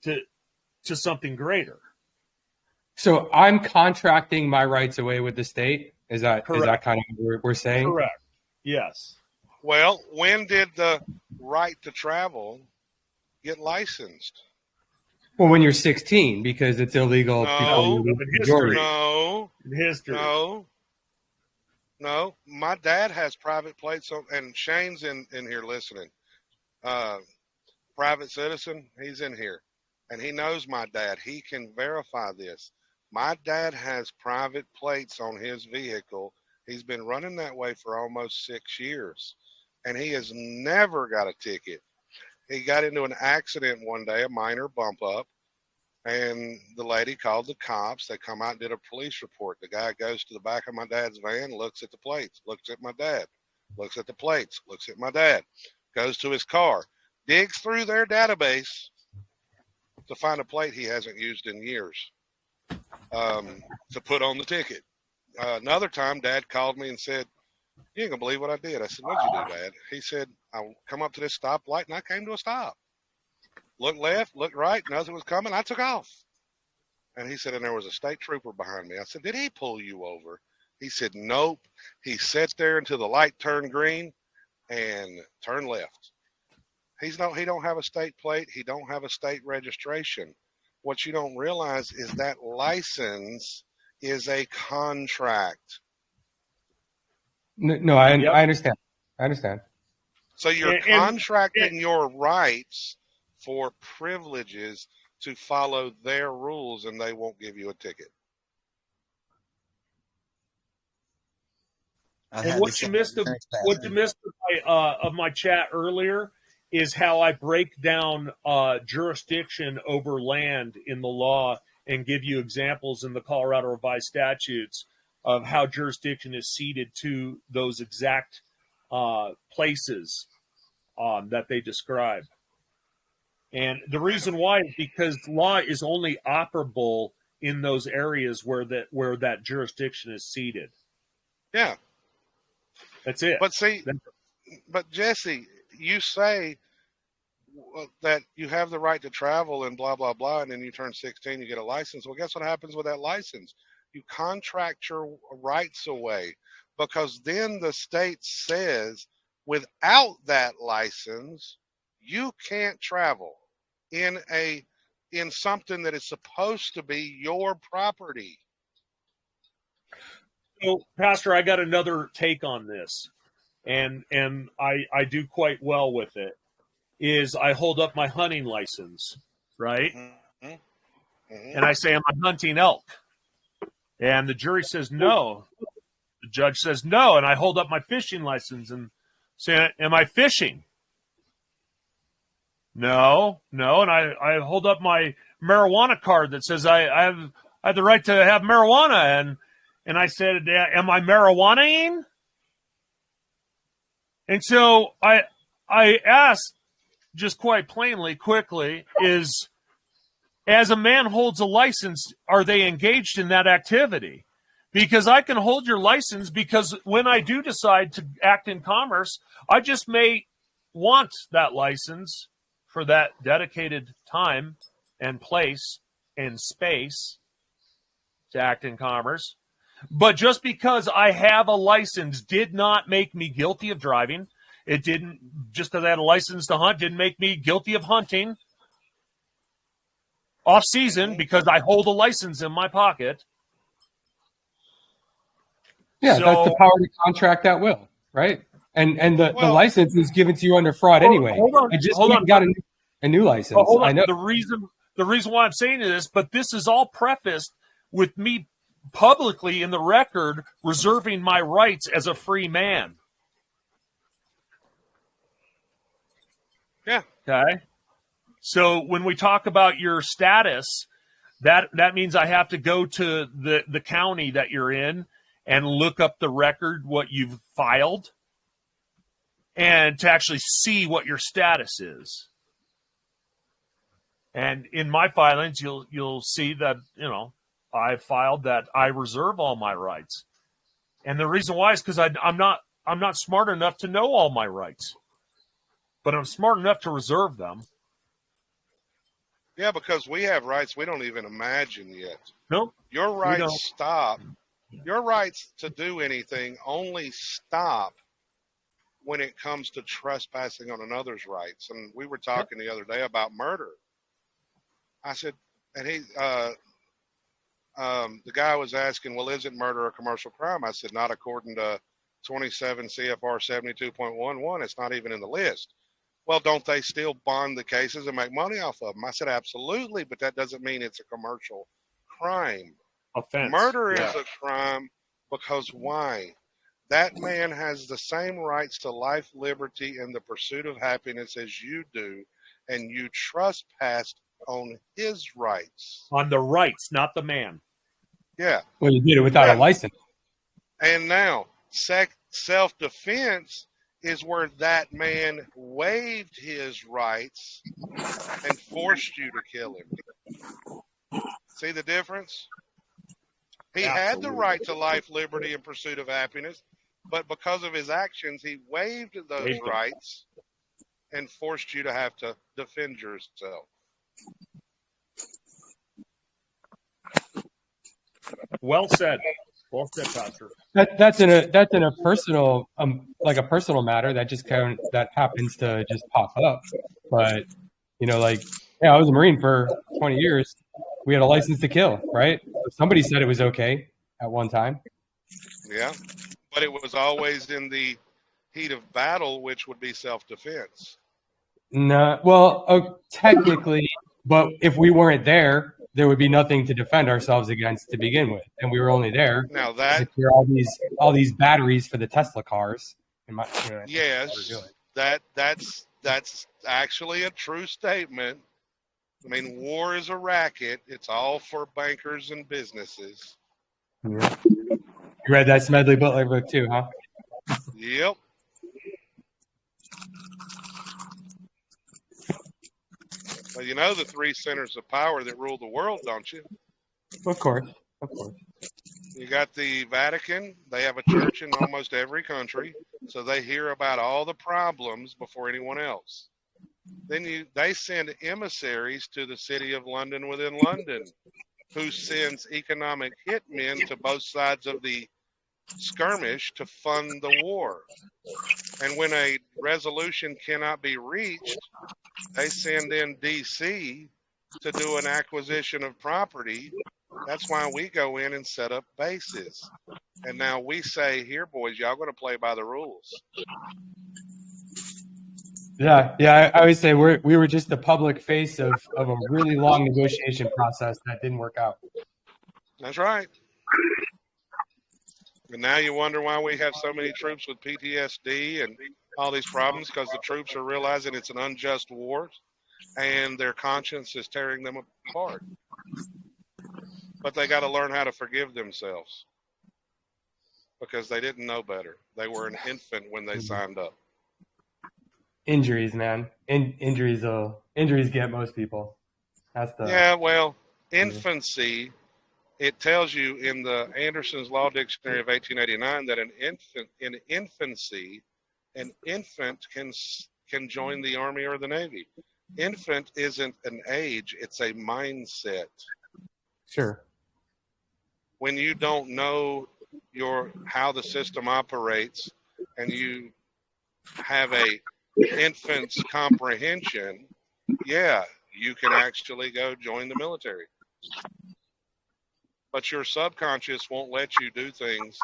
to something greater. So I'm contracting my rights away with the state. Is that kind of what we're saying? Correct. Yes. Well, when did the right to travel get licensed? Well, when you're 16, because it's illegal. No. In history. No. My dad has private plates on, and Shane's in here listening. Private citizen, he's in here. And he knows my dad. He can verify this. My dad has private plates on his vehicle. He's been running that way for almost 6 years. And he has never got a ticket. He got into an accident one day, a minor bump up. And the lady called the cops. They come out and did a police report. The guy goes to the back of my dad's van, looks at the plates, looks at my dad, looks at the plates, looks at my dad, goes to his car, digs through their database to find a plate he hasn't used in years to put on the ticket. Another time, Dad called me and said, "You ain't gonna believe what I did." I said, "What'd you do, Dad?" He said, "I come up to this stoplight and I came to a stop. Looked left, looked right, nothing was coming. I took off." And he said, and there was a state trooper behind me. I said, "Did he pull you over?" He said, "Nope." He sat there until the light turned green and turned left. He don't have a state plate. He don't have a state registration. What you don't realize is that license is a contract. No, I understand. I understand. So you're contracting your rights for privileges to follow their rules, and they won't give you a ticket. And what you missed of my chat earlier is how I break down jurisdiction over land in the law and give you examples in the Colorado Revised Statutes of how jurisdiction is ceded to those exact places that they describe. And the reason why is because law is only operable in those areas where that jurisdiction is ceded. Yeah. That's it. But Jesse, you say that you have the right to travel and blah, blah, blah, and then you turn 16, you get a license. Well, guess what happens with that license? You contract your rights away, because then the state says without that license, you can't travel in something that is supposed to be your property. So, Pastor, I got another take on this, and I do quite well with it. Is I hold up my hunting license, right? Mm-hmm. Mm-hmm. And I say, "Am I hunting elk?" And the jury says no. The judge says no, and I hold up my fishing license and say, "Am I fishing?" No. And I hold up my marijuana card that says I have the right to have marijuana. And I said, am I marijuanaing? And so I asked just quite plainly, quickly, is as a man holds a license, are they engaged in that activity? Because I can hold your license because when I do decide to act in commerce, I just may want that license for that dedicated time and place and space to act in commerce. But just because I have a license did not make me guilty of driving. It didn't, just because I had a license to hunt, didn't make me guilty of hunting off season because I hold a license in my pocket. Yeah, that's the power to contract at will, right? And the license is given to you under fraud anyway. Hold on. I just got a new license. I know. The reason why I'm saying this, but this is all prefaced with me publicly in the record reserving my rights as a free man. Yeah. Okay. So when we talk about your status, that means I have to go to the county that you're in and look up the record, what you've filed, and to actually see what your status is. And in my filings, you'll see that, I filed that I reserve all my rights. And the reason why is because I'm not smart enough to know all my rights, but I'm smart enough to reserve them. Yeah, because we have rights we don't even imagine yet. Nope. Your rights stop. Your rights to do anything only stop when it comes to trespassing on another's rights. And we were talking the other day about murder. I said, and the guy was asking, well, isn't murder a commercial crime? I said, not according to 27 CFR 72.11. It's not even in the list. Well, don't they still bond the cases and make money off of them? I said, absolutely, but that doesn't mean it's a commercial crime. Offense. Murder is a crime because why? That man has the same rights to life, liberty, and the pursuit of happiness as you do, and you trespassed on his rights. On the rights, not the man. Yeah. Well, you did it without a license. And now, self-defense is where that man waived his rights and forced you to kill him. See the difference? He had the right to life, liberty, and pursuit of happiness, but because of his actions, he waived those rights and forced you to have to defend yourself. Well said. Well said, Pastor. That's in a personal like a personal matter that just that happens to just pop up. But I was a Marine for 20 years. We had a license to kill, right? Somebody said it was okay at one time. Yeah, but it was always in the heat of battle, which would be self-defense. No, well, technically, but if we weren't there, there would be nothing to defend ourselves against to begin with, and we were only there now to secure all these batteries for the Tesla cars. Yes, that's actually a true statement. I mean, war is a racket. It's all for bankers and businesses. Yeah. You read that Smedley Butler book too, huh? Yep. Well, you know the three centers of power that rule the world, don't you? Of course. You got the Vatican. They have a church in almost every country, so they hear about all the problems before anyone else. Then they send emissaries to the city of London within London, who sends economic hitmen to both sides of the skirmish to fund the war. And when a resolution cannot be reached, they send in DC to do an acquisition of property. That's why we go in and set up bases. And now we say, here, boys, y'all going to play by the rules. Yeah. I always say we were just the public face of a really long negotiation process that didn't work out. That's right. And now you wonder why we have so many troops with PTSD and all these problems, because the troops are realizing it's an unjust war. and their conscience is tearing them apart. But they got to learn how to forgive themselves because they didn't know better. They were an infant when they signed up. Injuries, man. Injuries get most people. Yeah, well, infancy, it tells you in the Anderson's Law Dictionary of 1889 that in infancy, an infant can join the Army or the Navy. Infant isn't an age, it's a mindset. Sure. When you don't know how the system operates and you have a infant's comprehension, yeah, you can actually go join the military. But your subconscious won't let you do things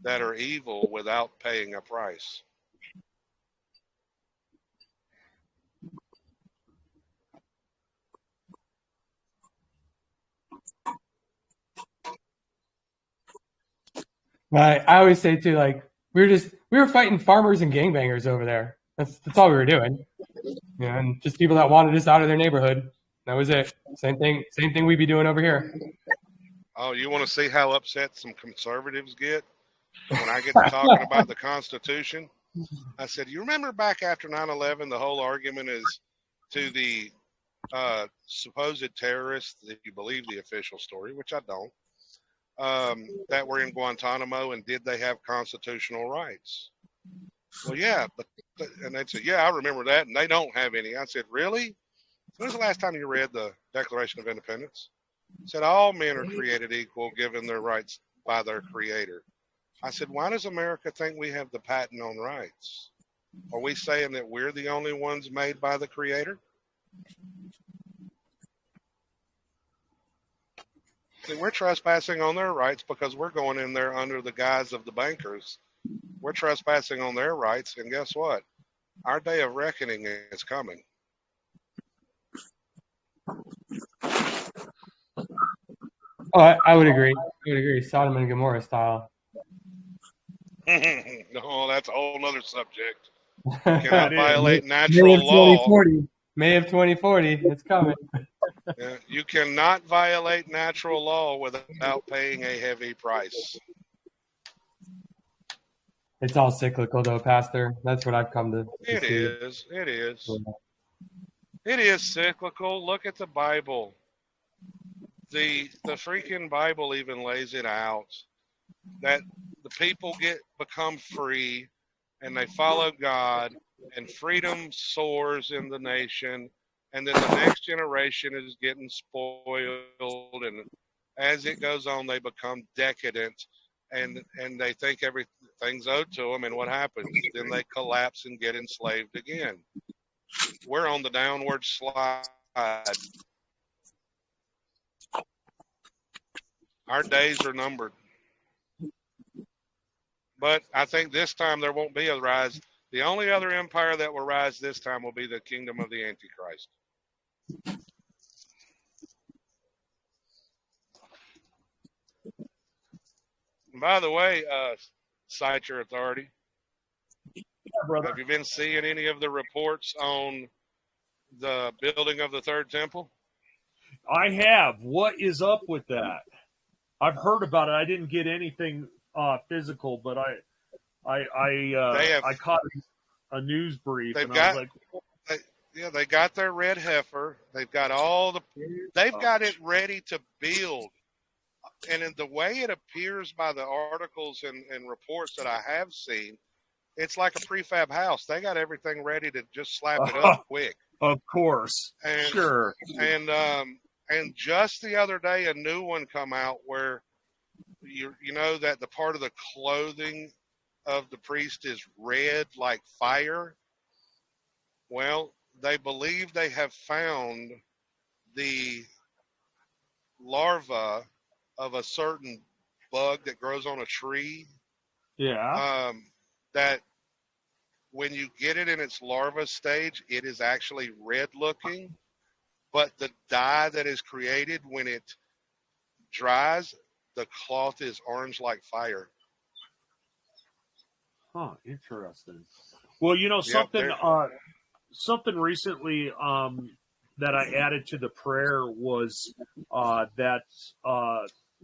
that are evil without paying a price. I always say too, like we were fighting farmers and gangbangers over there. That's all we were doing. Yeah, and just people that wanted us out of their neighborhood. That was it. Same thing we'd be doing over here. Oh, you want to see how upset some conservatives get when I get to talking about the Constitution? I said, you remember back after 9/11, the whole argument is to the supposed terrorists, if you believe the official story, which I don't, that were in Guantanamo, and did they have constitutional rights? Well, yeah, and they'd say, yeah, I remember that, and they don't have any. I said, really? When's the last time you read the Declaration of Independence? It said all men are created equal, given their rights by their Creator. I said, why does America think we have the patent on rights? Are we saying that we're the only ones made by the Creator? See, we're trespassing on their rights because we're going in there under the guise of the bankers. We're trespassing on their rights, and guess what? Our day of reckoning is coming. Oh, I would agree. Sodom and Gomorrah style. No, that's a whole other subject. You cannot violate natural law. May of 2040. It's coming. Yeah, you cannot violate natural law without paying a heavy price. It's all cyclical, though, Pastor. That's what I've come to It see. is. It is. It is cyclical. Look at the Bible. The freaking Bible even lays it out that the people become free and they follow God, and freedom soars in the nation, and then the next generation is getting spoiled, and as it goes on they become decadent, and they think everything's owed to them, and what happens? Then they collapse and get enslaved again. We're on the downward slide. Our days are numbered. But I think this time there won't be a rise. The only other empire that will rise this time will be the kingdom of the Antichrist. And by the way, cite your authority. Yeah, brother. Have you been seeing any of the reports on the building of the third temple? I have. What is up with that? I've heard about it. I didn't get anything physical, but I caught a news brief. They got their red heifer. They've got it ready to build. And in the way it appears by the articles and reports that I have seen, it's like a prefab house. They got everything ready to just slap it up quick. Of course. Sure. And just the other day, a new one come out where you know that the part of the clothing of the priest is red like fire. Well, they believe they have found the larva of a certain bug that grows on a tree. Yeah. That when you get it in its larva stage, it is actually red looking, but the dye that is created when it dries, the cloth is orange like fire. Huh, interesting. Well, you know, something something recently that I added to the prayer was that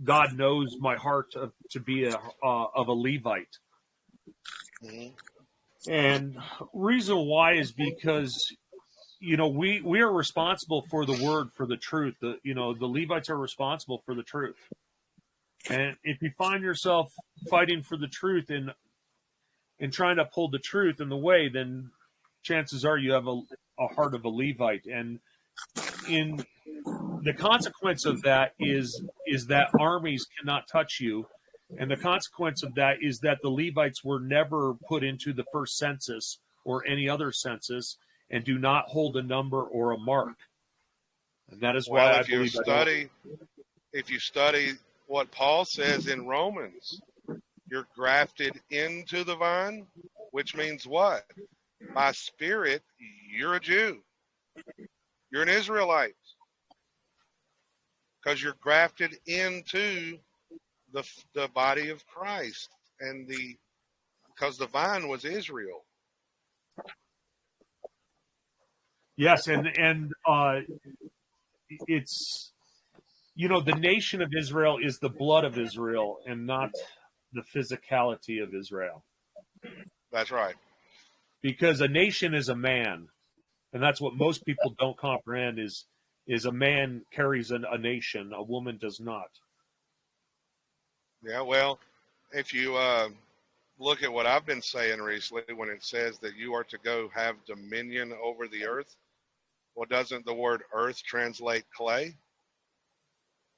God knows my heart to be of a Levite. Mhm. And reason why is because, we are responsible for the word, for the truth. The Levites are responsible for the truth. And if you find yourself fighting for the truth and trying to uphold the truth in the way, then chances are you have a heart of a Levite. And in the consequence of that is that armies cannot touch you. And the consequence of that is that the Levites were never put into the first census or any other census and do not hold a number or a mark. And that is why Well, I believe if you study what Paul says in Romans, you're grafted into the vine, which means what? By spirit, you're a Jew. You're an Israelite. Because you're grafted into the body of Christ, and because the vine was Israel. Yes, and it's the nation of Israel is the blood of Israel and not the physicality of Israel. That's right. Because a nation is a man, and that's what most people don't comprehend is a man carries a nation, a woman does not. Yeah, well, if you look at what I've been saying recently when it says that you are to go have dominion over the earth, well, doesn't the word earth translate clay?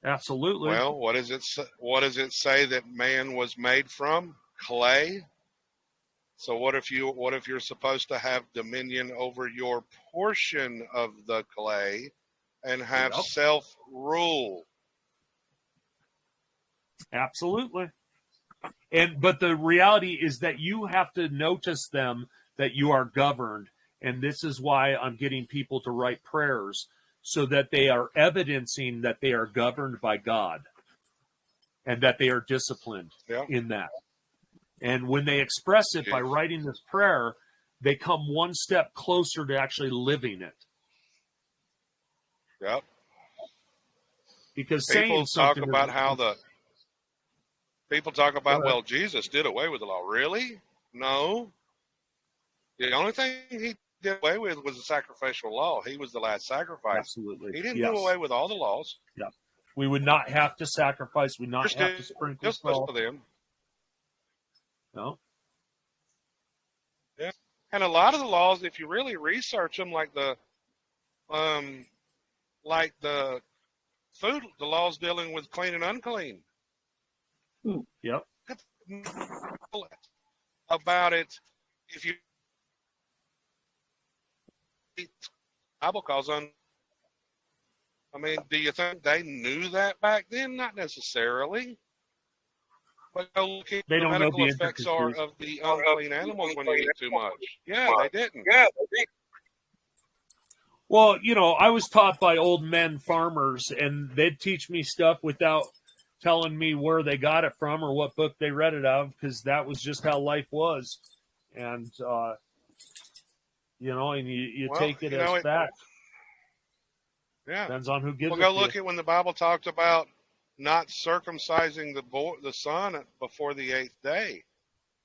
Absolutely. Well, what does it say that man was made from? Clay. So what if you're supposed to have dominion over your portion of the clay and have self-rule? Absolutely. But the reality is that you have to notice them, that you are governed. And this is why I'm getting people to write prayers, so that they are evidencing that they are governed by God and that they are disciplined in that. And when they express it by writing this prayer, they come one step closer to actually living it. Yep. Because people talk about well, Jesus did away with the law. Really? No. The only thing he did away with was the sacrificial law. He was the last sacrifice. Absolutely. He didn't do away with all the laws. Yeah. We would not have to sacrifice. We would not have to sprinkle salt. For them. No. Yeah. And a lot of the laws, if you really research them, like the food, the laws dealing with clean and unclean. Yep. About it, if you eat, Bible calls on. I mean, do you think they knew that back then? Not necessarily. But look at they the don't medical know the effects are of the unclean animals when you eat too much. Yeah, they didn't. Well, I was taught by old men farmers, and they'd teach me stuff without telling me where they got it from or what book they read it of, because that was just how life was. And, and you take it as fact. Yeah. Depends on who gives it. Well, go look at when the Bible talked about not circumcising the son before the 8th day.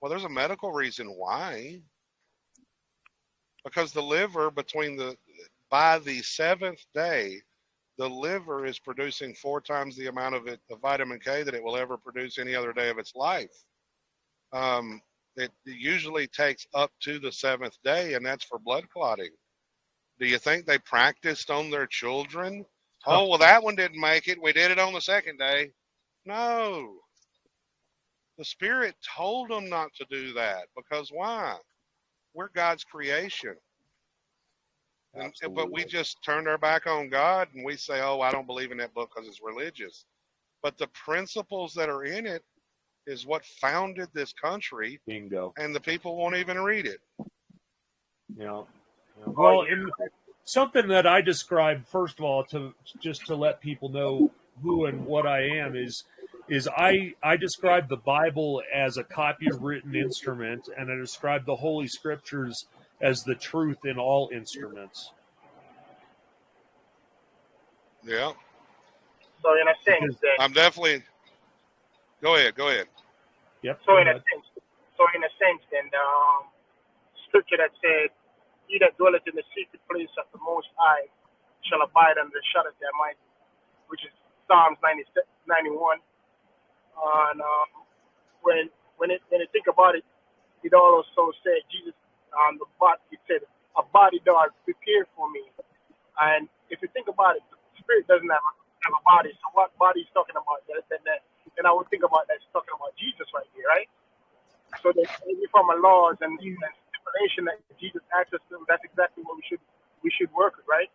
Well, there's a medical reason why. Because the liver by the 7th day, the liver is producing 4 times the amount of vitamin K that it will ever produce any other day of its life. It usually takes up to the 7th day, and that's for blood clotting. Do you think they practiced on their children? Oh, well, that one didn't make it. We did it on the 2nd day. No. The Spirit told them not to do that. Because why? We're God's creation. But we just turned our back on God, and we say, oh, I don't believe in that book because it's religious. But the principles that are in it is what founded this country. Bingo. And the people won't even read it. Yeah. Well, something that I describe, first of all, to let people know who and what I am is I describe the Bible as a copywritten instrument, and I describe the Holy Scriptures as the truth in all instruments. Yeah. So in a sense, then, I'm definitely. Go ahead. Yep. so in a sense, then the scripture that said, "He that dwelleth in the secret place of the Most High shall abide under the shadow of the Almighty," which is Psalms 91. And when you think about it, it also said Jesus on the body. It said, "A body thou art prepared for me." And if you think about it, the spirit doesn't have a body. So what body is talking about? Then I would think about that's talking about Jesus right here, right? So then maybe from a laws and stipulation that Jesus asked us to do, that's exactly what we should work with, right?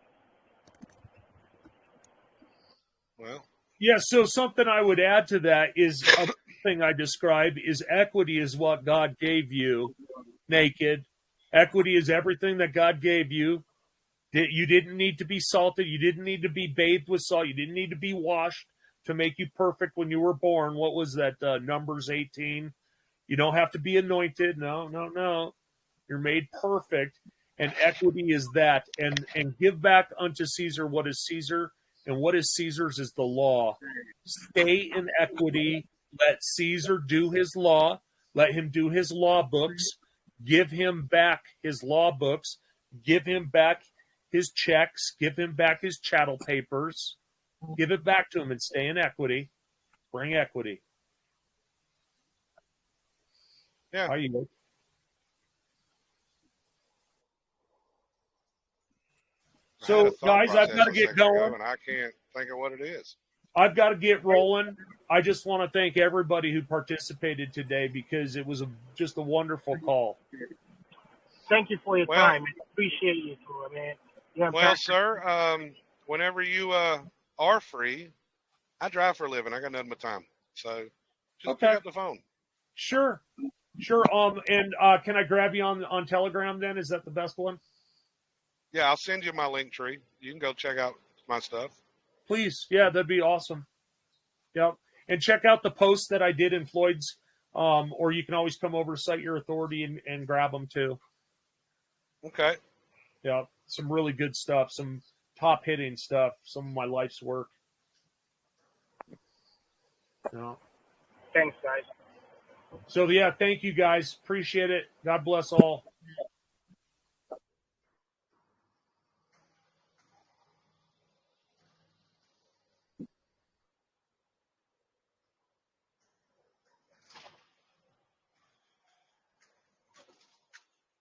Well. Yeah, so something I would add to that is a thing I describe is equity is what God gave you naked. Equity is everything that God gave you. You didn't need to be salted. You didn't need to be bathed with salt. You didn't need to be washed to make you perfect when you were born. What was that? Numbers 18. You don't have to be anointed. No. You're made perfect. And equity is that. And give back unto Caesar what is Caesar. And what is Caesar's is the law. Stay in equity. Let Caesar do his law. Let him do his law books. Give him back his law books. Give him back his checks. Give him back his chattel papers. Give it back to him and stay in equity. Bring equity. Yeah. How you look? So, guys, I've got to get going. And I can't think of what it is. I've got to get rolling. I just want to thank everybody who participated today because it was just a wonderful call. Thank you for your time. I appreciate you, man. Sir, whenever you are free, I drive for a living. I got nothing but time. So just pick up the phone. Sure. And can I grab you on Telegram then? Is that the best one? Yeah, I'll send you my link tree. You can go check out my stuff. Please. Yeah, that'd be awesome. Yep. And check out the posts that I did in Floyd's, or you can always come over to Cite Your Authority and grab them too. Okay. Yeah, some really good stuff, some top-hitting stuff, some of my life's work. Yeah. Thanks, guys. So, yeah, thank you, guys. Appreciate it. God bless all.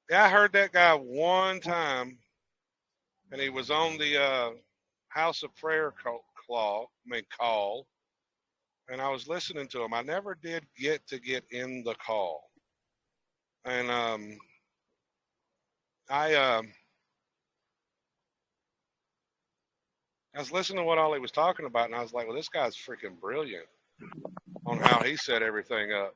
Yeah, I heard that guy one time, and he was on the House of Prayer call, and I was listening to him. I never did get in the call, and I was listening to what all he was talking about, and I was like, well, this guy's freaking brilliant on how he set everything up.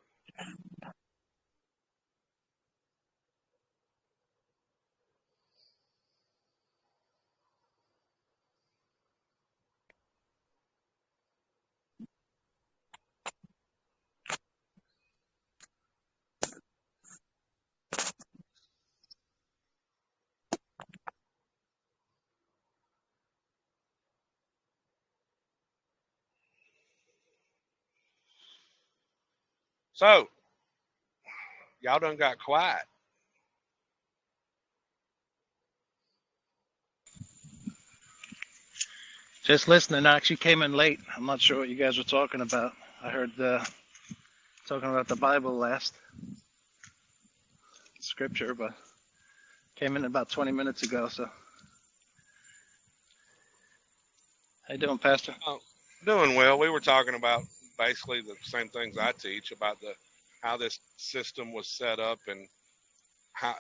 So, y'all done got quiet. Just listening. I actually came in late. I'm not sure what you guys were talking about. I heard talking about the Bible last scripture, but came in about 20 minutes ago. So, how you doing, Pastor? Oh, doing well. We were talking about basically the same things I teach about how this system was set up and how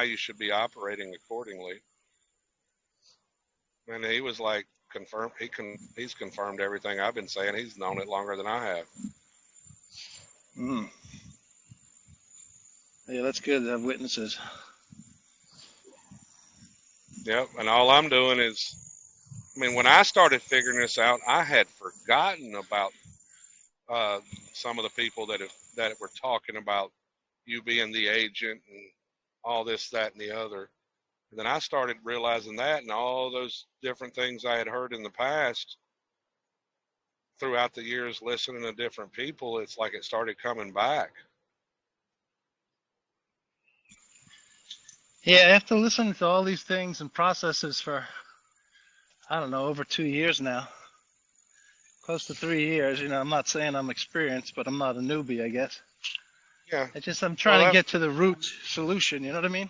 you should be operating accordingly. And he was like, he's confirmed everything I've been saying. He's known it longer than I have. Yeah, that's good to have witnesses. Yep. And all I'm doing is, when I started figuring this out, I had forgotten about some of the people that were talking about you being the agent all this, that, and the other. And then I started realizing that, and all those different things I had heard in the past throughout the years listening to different people, it's like it started coming back. Yeah, after listening to all these things and processes for, I don't know, over 2 years now, close to 3 years, I'm not saying I'm experienced, but I'm not a newbie, I guess. Yeah. I'm trying to get to the root solution, you know what I mean?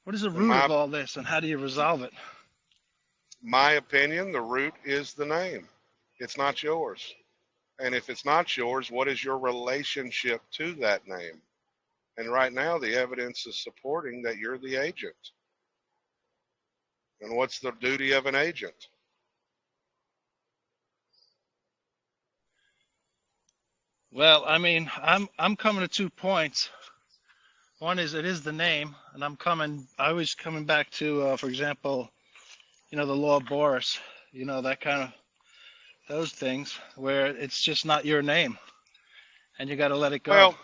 What is the root of all this, and how do you resolve it? My opinion, the root is the name. It's not yours. And if it's not yours, what is your relationship to that name? And right now, the evidence is supporting that you're the agent. And what's the duty of an agent? Well, I mean, I'm coming to 2 points. One is it is the name, and I was coming back to, for example, the law of Boris, that kind of, those things where it's just not your name, and you got to let it go.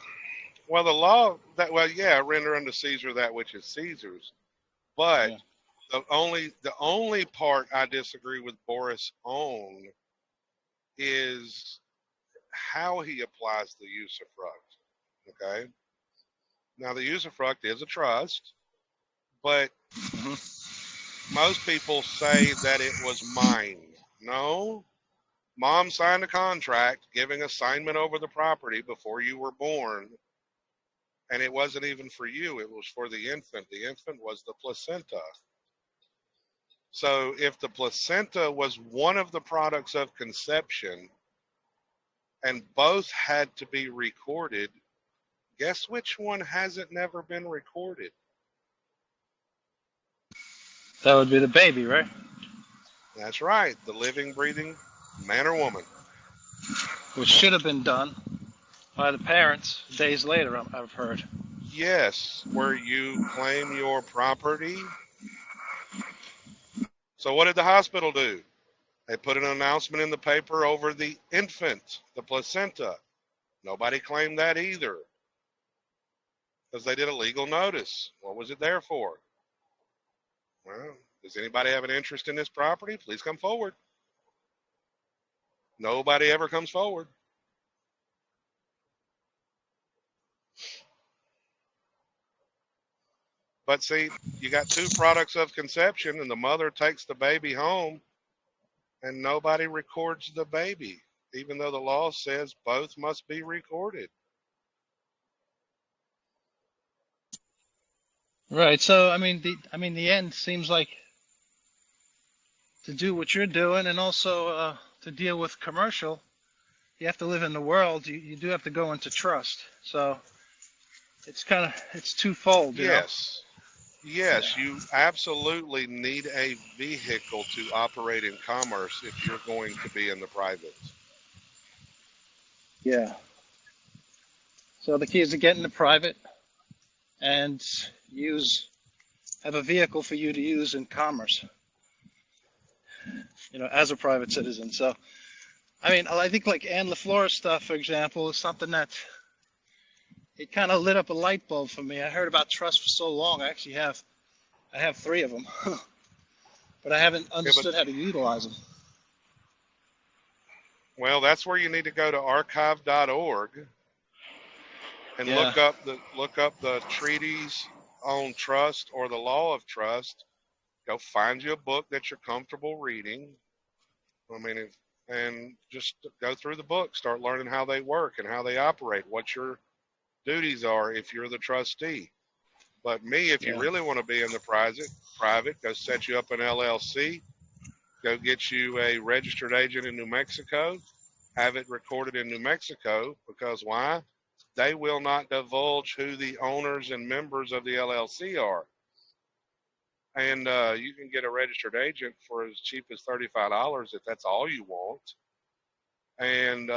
Well, the law render unto Caesar that which is Caesar's, but the only part I disagree with Boris on is how he applies the usufruct. Okay. Now, the usufruct is a trust, but most people say that it was mine. No, Mom signed a contract giving assignment over the property before you were born, and it wasn't even for you. It was for the infant. The infant was the placenta. So if the placenta was one of the products of conception and both had to be recorded, guess which one hasn't never been recorded? That would be the baby, right? That's right, the living, breathing man or woman. Which should have been done by the parents days later, I've heard. Yes, where you claim your property. So what did the hospital do? They put an announcement in the paper over the infant, the placenta. Nobody claimed that either, because they did a legal notice. What was it there for? Well, does anybody have an interest in this property? Please come forward. Nobody ever comes forward. But see, you got two products of conception, and the mother takes the baby home, and nobody records the baby, even though the law says both must be recorded. Right. So, the end seems like to do what you're doing, and also to deal with commercial, you have to live in the world. You do have to go into trust. So it's twofold. Yes. Yes, you absolutely need a vehicle to operate in commerce if you're going to be in the private. Yeah. So the key is to get into private and have a vehicle for you to use in commerce, as a private citizen. So, I think like Ann LaFleur's stuff, for example, is something that it kind of lit up a light bulb for me. I heard about trust for so long. I have 3 of them, but I haven't understood how to utilize them. Well, that's where you need to go to archive.org and look up the treaties on trust or the law of trust. Go find you a book that you're comfortable reading. And just go through the book, start learning how they work and how they operate, what your duties are if you're the trustee. But if you really want to be in the private, go set you up an LLC, go get you a registered agent in New Mexico, have it recorded in New Mexico, because why? They will not divulge who the owners and members of the LLC are. And you can get a registered agent for as cheap as $35 if that's all you want. And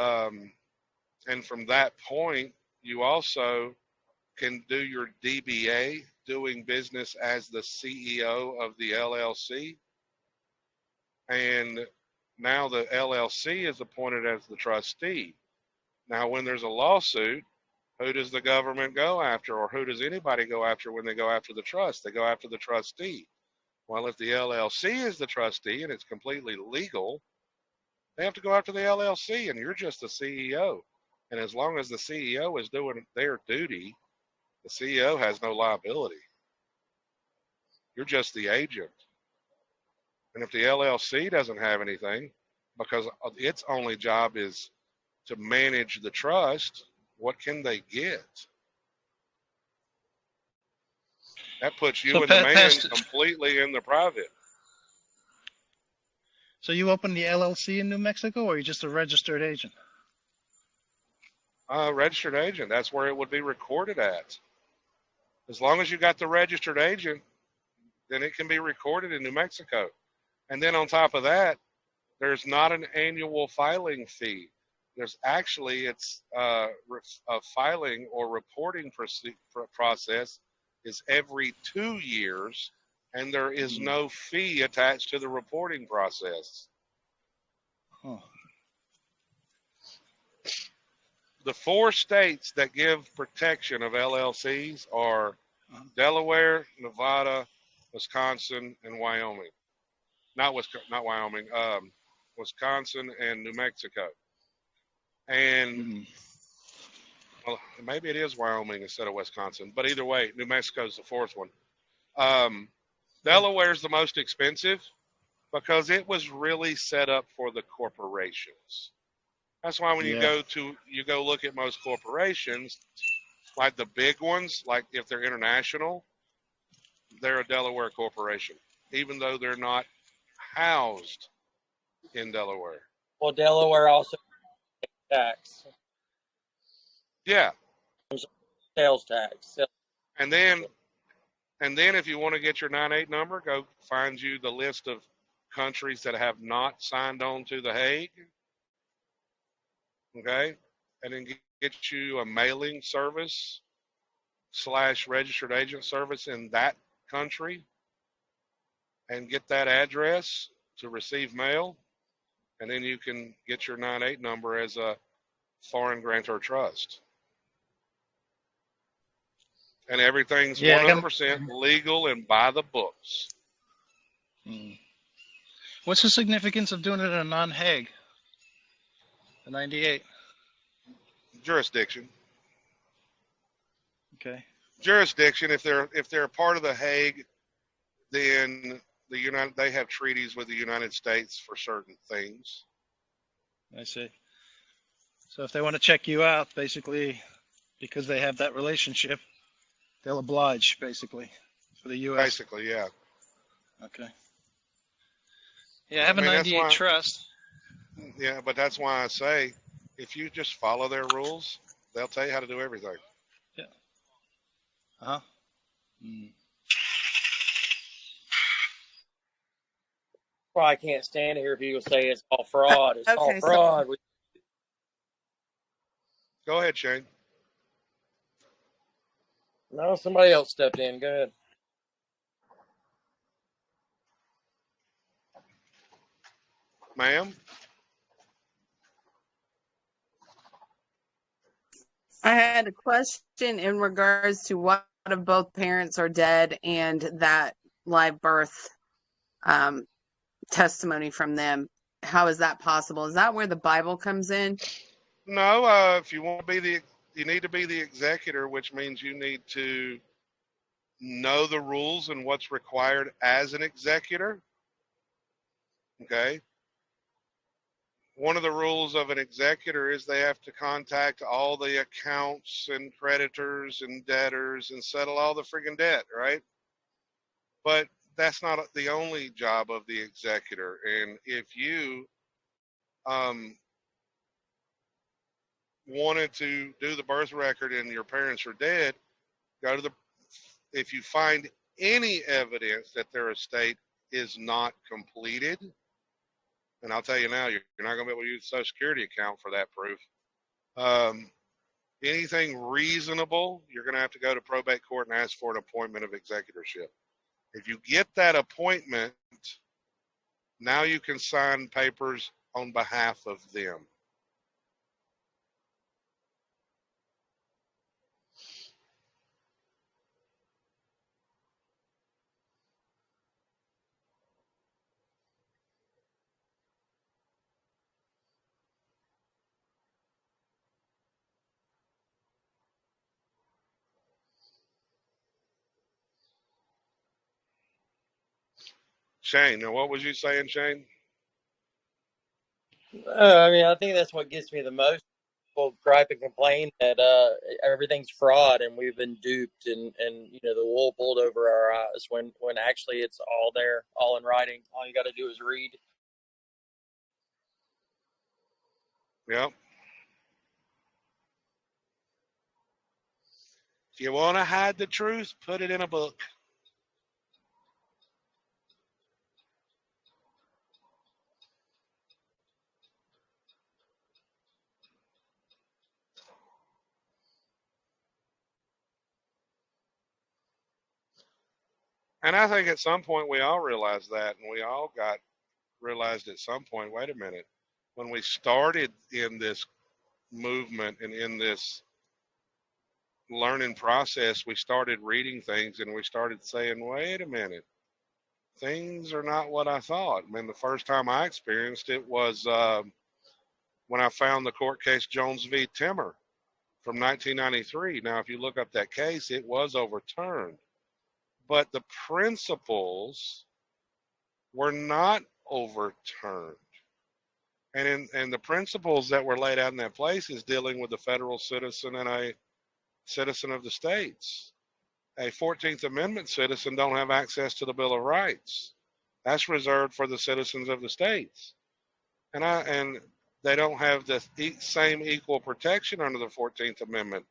from that point, you also can do your DBA, doing business as the CEO of the LLC. And now the LLC is appointed as the trustee. Now, when there's a lawsuit, Who does the government go after, or who does anybody go after when they go after the trust? They go after the trustee. Well, if the LLC is the trustee and it's completely legal, they have to go after the LLC, and you're just the CEO. And as long as the CEO is doing their duty, the CEO has no liability. You're just the agent. And if the LLC doesn't have anything, because its only job is to manage the trust, what can they get? That puts you and the man completely in the private. So you opened the LLC in New Mexico, or are you just a registered agent? Registered agent. That's where it would be recorded at. As long as you got the registered agent, then it can be recorded in New Mexico. And then on top of that, there's not an annual filing fee. There's actually, it's a filing or reporting process is every 2 years, and there is no fee attached to the reporting process. Huh. The 4 states that give protection of LLCs are Delaware, Nevada, Wisconsin, and Wyoming. Not Wyoming, Wisconsin and New Mexico. And well, maybe it is Wyoming instead of Wisconsin, but either way, New Mexico is the 4th one. Delaware is the most expensive because it was really set up for the corporations. That's why when you go look at most corporations, like the big ones, like if they're international, they're a Delaware corporation, even though they're not housed in Delaware. Well, Delaware also tax. Yeah. Sales tax. And then if you want to get your 98 number, go find you the list of countries that have not signed on to the Hague. Okay? And then get you a mailing service / registered agent service in that country and get that address to receive mail. And then you can get your 98 number as a foreign grantor trust. And everything's 100% legal and by the books. What's the significance of doing it in a non-Hague? The 98. Jurisdiction. Okay. Jurisdiction. If they're a part of the Hague, then they have treaties with the United States for certain things. I see. So if they want to check you out, basically, because they have that relationship, they'll oblige, basically, for the U.S. Basically, yeah. Okay. Yeah, I have a 98 trust. Yeah, but that's why I say, if you just follow their rules, they'll tell you how to do everything. Yeah. Uh-huh. Well, I can't stand to hear people say it's all fraud. It's all fraud. Go ahead, Shane. No, somebody else stepped in. Go ahead. Ma'am? I had a question in regards to what if both parents are dead and that live birth testimony from them. How is that possible? Is that where the Bible comes in? No, if you want to be you need to be the executor, which means you need to know the rules and what's required as an executor. Okay. One of the rules of an executor is they have to contact all the accounts and creditors and debtors and settle all the friggin' debt, right? But that's not the only job of the executor. And if you wanted to do the birth record and your parents are dead, if you find any evidence that their estate is not completed, and I'll tell you now, you're not going to be able to use the Social Security account for that proof. Anything reasonable, you're going to have to go to probate court and ask for an appointment of executorship. If you get that appointment, now you can sign papers on behalf of them. Shane. Now, what was you saying, Shane? I mean, I think that's what gets me the most. People gripe and complain that everything's fraud and we've been duped and the wool pulled over our eyes when actually it's all there, all in writing. All you got to do is read. Yep. If you want to hide the truth, put it in a book. And I think at some point we all realized that, and we all realized at some point, wait a minute, when we started in this movement and in this learning process, we started reading things and we started saying, wait a minute, things are not what I thought. I mean, the first time I experienced it was when I found the court case Jones v. Timmer from 1993. Now, if you look up that case, it was overturned. But the principles were not overturned. And the principles that were laid out in that place is dealing with the federal citizen and a citizen of the states. A 14th Amendment citizen don't have access to the Bill of Rights. That's reserved for the citizens of the states. And they don't have the same equal protection under the 14th Amendment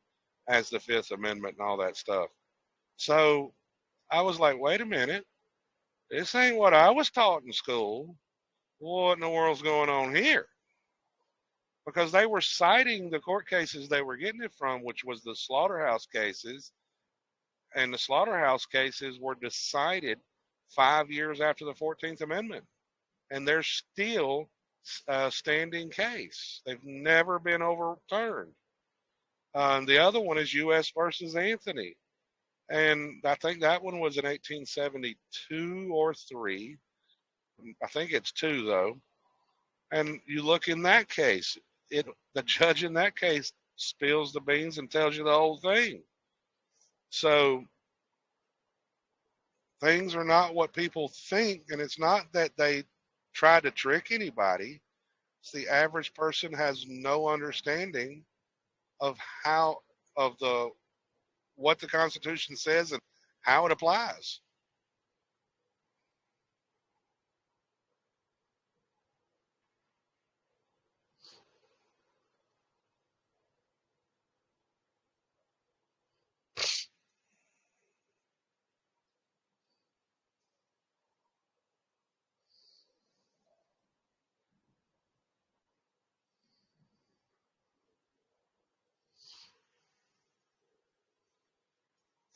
as the 5th Amendment and all that stuff. So I was like, wait a minute, this ain't what I was taught in school. What in the world's going on here? Because they were citing the court cases they were getting it from, which was the slaughterhouse cases. And the slaughterhouse cases were decided 5 years after the 14th Amendment. And they're still a standing case. They've never been overturned. The other one is U.S. versus Anthony. And I think that one was in 1872 or 3. I think it's 2, though. And you look in that case, the judge in that case spills the beans and tells you the whole thing. So things are not what people think, and it's not that they try to trick anybody. It's the average person has no understanding of what the Constitution says and how it applies.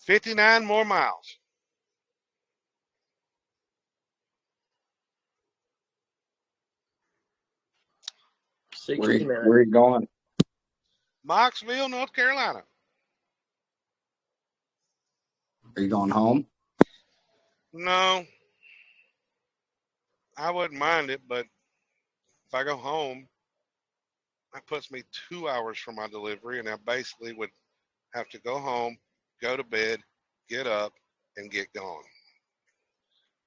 $59 more miles. Where are you going? Knoxville, North Carolina. Are you going home? No, I wouldn't mind it, but if I go home, that puts me 2 hours from my delivery, and I basically would have to go home, go to bed, get up, and get gone.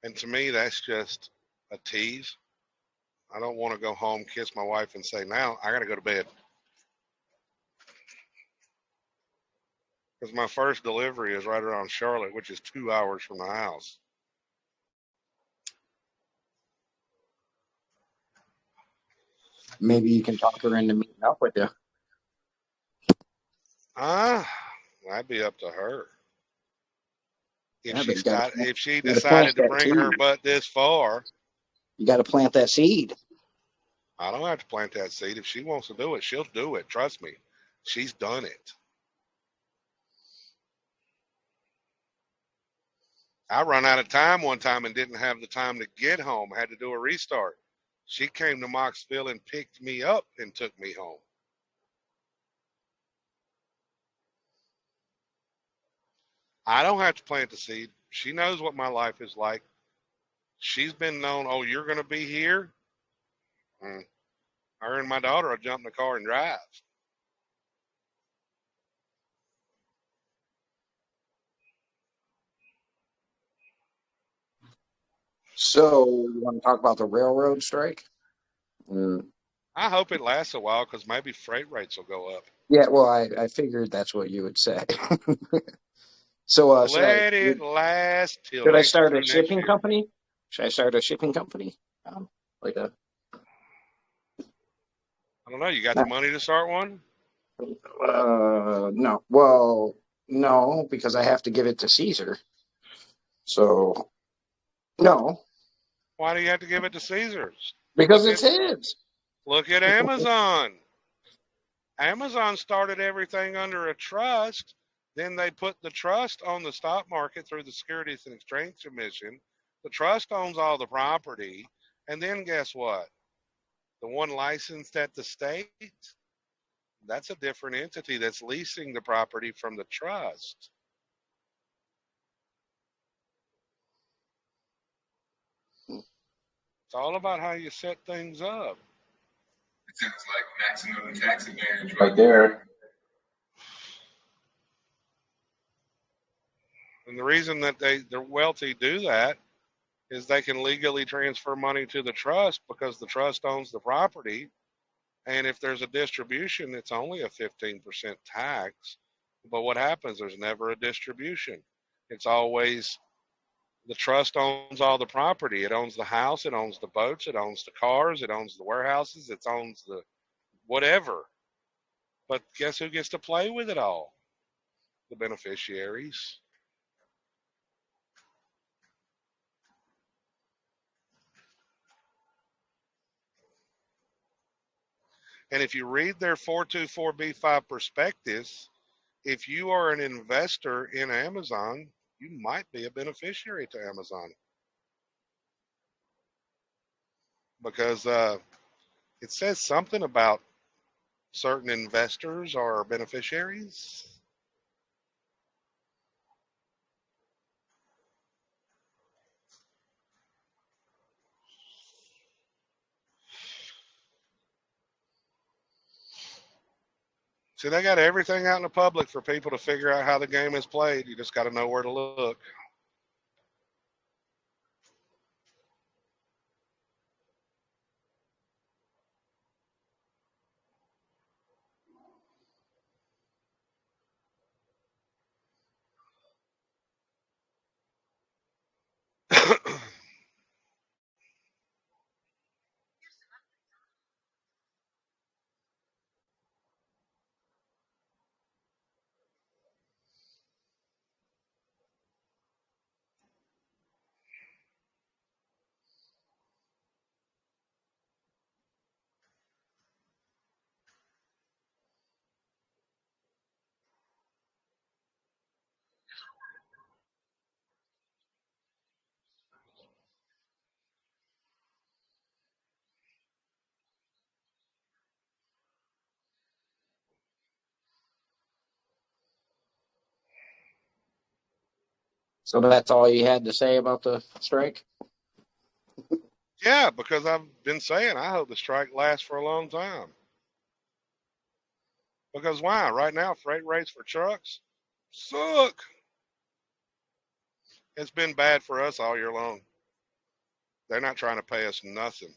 And to me, that's just a tease. I don't want to go home, kiss my wife, and say, now I got to go to bed. Because my first delivery is right around Charlotte, which is 2 hours from the house. Maybe you can talk her into meeting up with you. That'd be up to her. If she You decided to bring her butt this far, you got to plant that seed. I don't have to plant that seed. If she wants to do it, she'll do it. Trust me. She's done it. I run out of time one time and didn't have the time to get home. I had to do a restart. She came to Moxville and picked me up and took me home. I don't have to plant the seed. She knows what my life is like. She's been known, oh, you're going to be here? Her and my daughter will jump in the car and drive. So, you want to talk about the railroad strike? Mm. I hope it lasts a while because maybe freight rates will go up. Yeah, well, I figured that's what you would say. So, Let it last till should I start a through next shipping year. company? Should I start a shipping company? Like a I don't know. You got the money to start one? no. Well, no, because I have to give it to Caesar. So, no, Why do you have to give it to Caesars? because it's his. Look at Amazon. Amazon started everything under a trust. Then they put the trust on the stock market through the Securities and Exchange Commission. The trust owns all the property. And then guess what? The one licensed at the state, that's a different entity that's leasing the property from the trust. It's all about how you set things up. It sounds like maximum tax advantage right there. And the reason that the wealthy do that is they can legally transfer money to the trust because the trust owns the property. And if there's a distribution, it's only a 15% tax. But what happens? There's never a distribution. It's always the trust owns all the property. It owns the house. It owns the boats. It owns the cars. It owns the warehouses. It owns the whatever. But guess who gets to play with it all? The beneficiaries. And if you read their 424B5 prospectus, if you are an investor in Amazon, you might be a beneficiary to Amazon. Because it says something about certain investors are beneficiaries. See, they got everything out in the public for people to figure out how the game is played. You just got to know where to look. So that's all you had to say about the strike? Yeah, because I've been saying I hope the strike lasts for a long time. Because why? Right now, freight rates for trucks suck. It's been bad for us all year long. They're not trying to pay us nothing.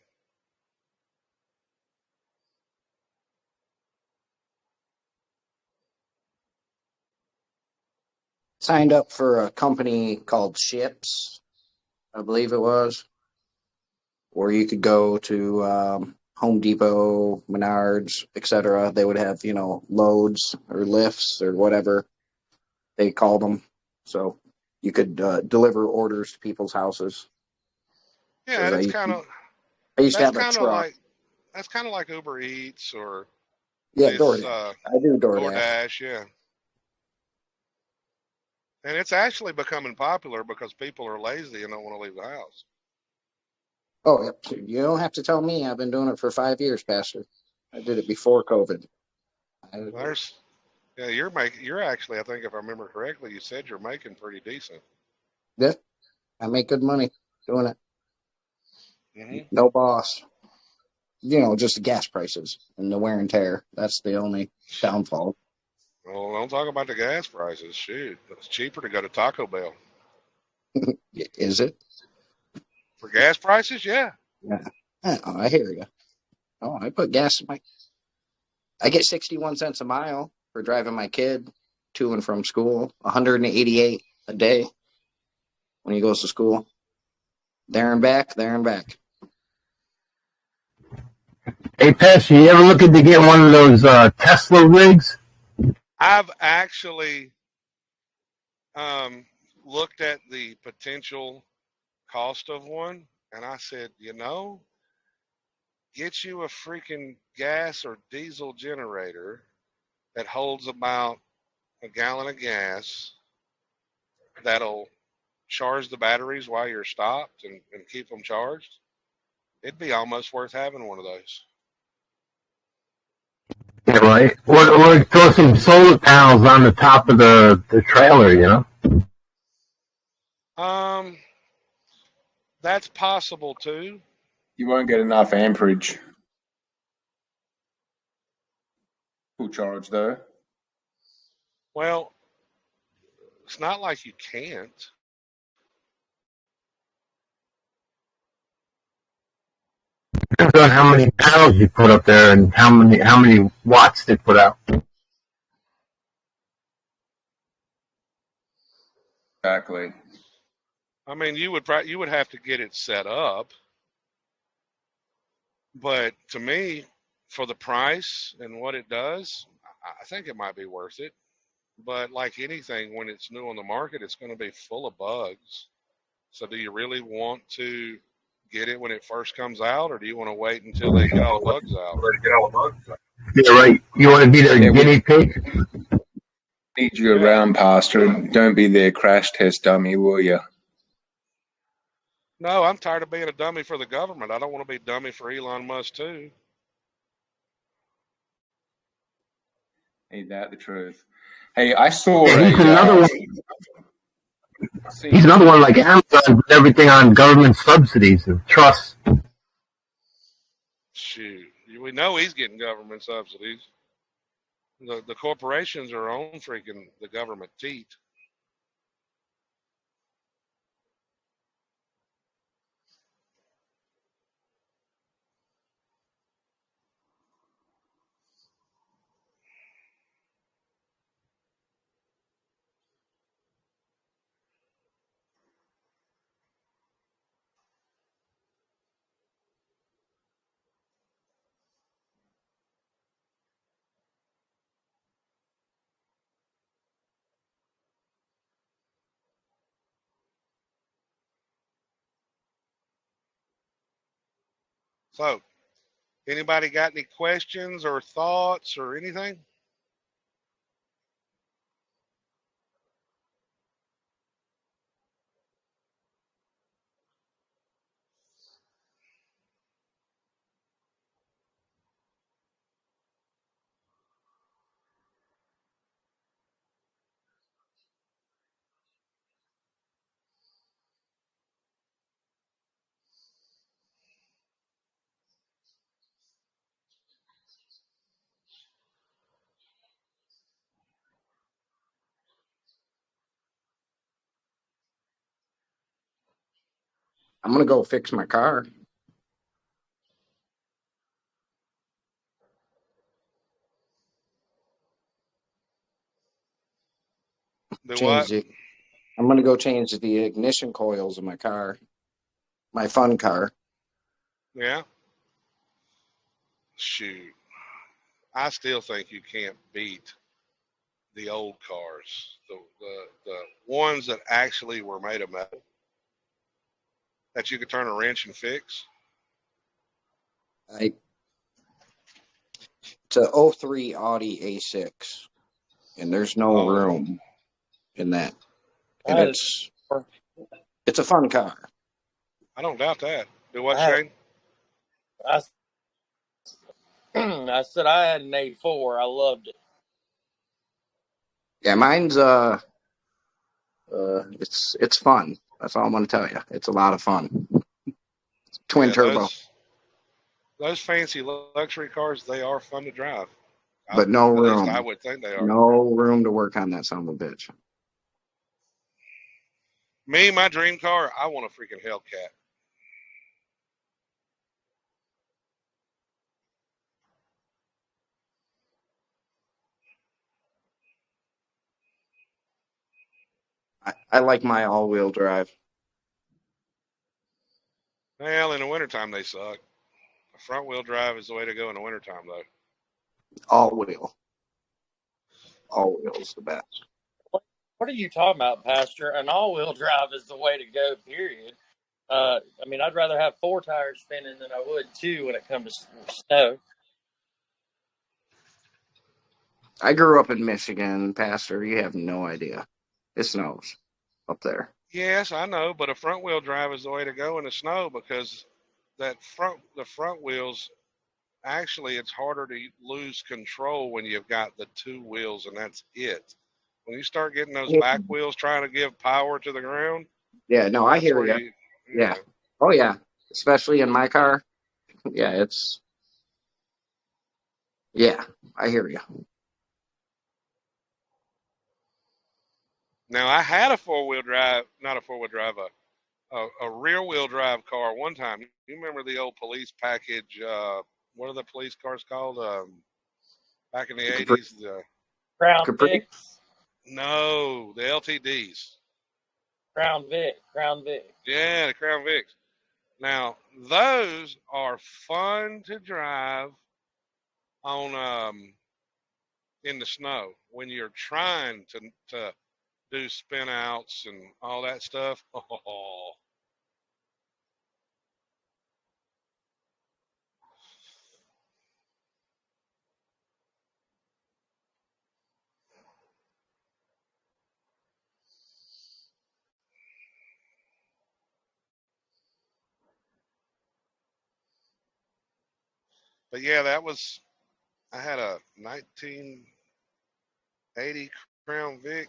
Signed up for a company called Ships, I believe it was, where you could go to Home Depot, Menards, etc. They would have, loads or lifts or whatever they called them. So you could deliver orders to people's houses. Yeah, it's kind of. I used to have a truck. That's kind of like Uber Eats or DoorDash. I do DoorDash, yeah. And it's actually becoming popular because people are lazy and don't want to leave the house. Oh, you don't have to tell me. I've been doing it for 5 years, Pastor. I did it before COVID. You're actually, I think if I remember correctly, you said you're making pretty decent. Yeah, I make good money doing it. Mm-hmm. No boss. Just the gas prices and the wear and tear. That's the only downfall. Well, don't talk about the gas prices. Shoot, it's cheaper to go to Taco Bell. Is it? For gas prices, yeah. Yeah, I hear you. Oh, I put gas in my. I get 61 cents a mile for driving my kid to and from school. 188 a day when he goes to school. There and back, there and back. Hey, Pastor, you ever looking to get one of those Tesla rigs? I've actually looked at the potential cost of one, and I said, get you a freaking gas or diesel generator that holds about a gallon of gas that'll charge the batteries while you're stopped and keep them charged. It'd be almost worth having one of those. Yeah, right. Or throw some solar panels on the top of the trailer, That's possible too. You won't get enough amperage. Full charge though. Well, it's not like you can't. Depends on how many panels you put up there and how many watts they put out. Exactly. I mean, you would have to get it set up, but to me, for the price and what it does, I think it might be worth it. But like anything, when it's new on the market, it's going to be full of bugs. So do you really want to get it when it first comes out, or do you want to wait until they get all the bugs out? Yeah, right. You want to be their guinea pig? Need you around, Pastor. Don't be their crash test dummy, will you? No, I'm tired of being a dummy for the government. I don't want to be a dummy for Elon Musk too. Ain't that the truth? Hey, I saw he's another one. He's another one like Amazon, with everything on government subsidies and trusts. Shoot, we know he's getting government subsidies. The corporations are on freaking the government teat. So, anybody got any questions or thoughts or anything? I'm gonna go fix my car. Do what? I'm gonna go change the ignition coils of my car, my fun car. Yeah. Shoot, I still think you can't beat the old cars, the ones that actually were made of metal that you could turn a wrench and fix. It's a 03 Audi A6, and there's no room in that. And it's a fun car. I don't doubt that. Do what, Shane? I said I had an 84. I loved it. Yeah, mine's it's fun. That's all I'm gonna tell you. It's a lot of fun. Twin turbo. Those fancy luxury cars, they are fun to drive. But no room. At least I would think they are. No room to work on that son of a bitch. Me, my dream car, I want a freaking Hellcat. I like my all-wheel drive. Well, in the wintertime, they suck. Front-wheel drive is the way to go in the wintertime, though. All-wheel. All-wheel is the best. What are you talking about, Pastor? An all-wheel drive is the way to go, period. I mean, I'd rather have 4 tires spinning than I would 2 when it comes to snow. I grew up in Michigan, Pastor. You have no idea. It snows up there. Yes, I know, but a front-wheel drive is the way to go in the snow because the front wheels, actually, it's harder to lose control when you've got the 2 wheels, and that's it. When you start getting those back wheels trying to give power to the ground, yeah, no, I hear where you. Yeah. Oh, yeah. Especially in my car. Yeah, yeah, I hear you. Now, I had a four-wheel drive, not a four-wheel drive, a rear-wheel drive car one time. You remember the old police package? What are the police cars called? Back in the 80s? Crown Capri? Vics. No, the LTDs. Crown Vic. Yeah, the Crown Vics. Now, those are fun to drive on in the snow when you're trying to do spin outs and all that stuff. Oh. But yeah, I had a 1980 Crown Vic,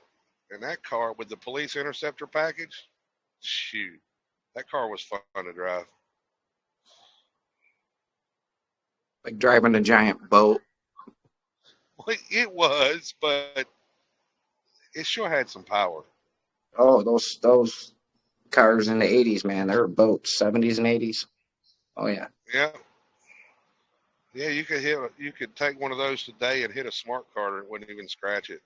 and that car with the police interceptor package, shoot, that car was fun to drive. Like driving a giant boat. Well, it was, but it sure had some power. Oh, those cars in the 80s, man, they were boats, 70s and 80s. Oh, yeah. Yeah. Yeah, you could take one of those today and hit a smart card and it wouldn't even scratch it.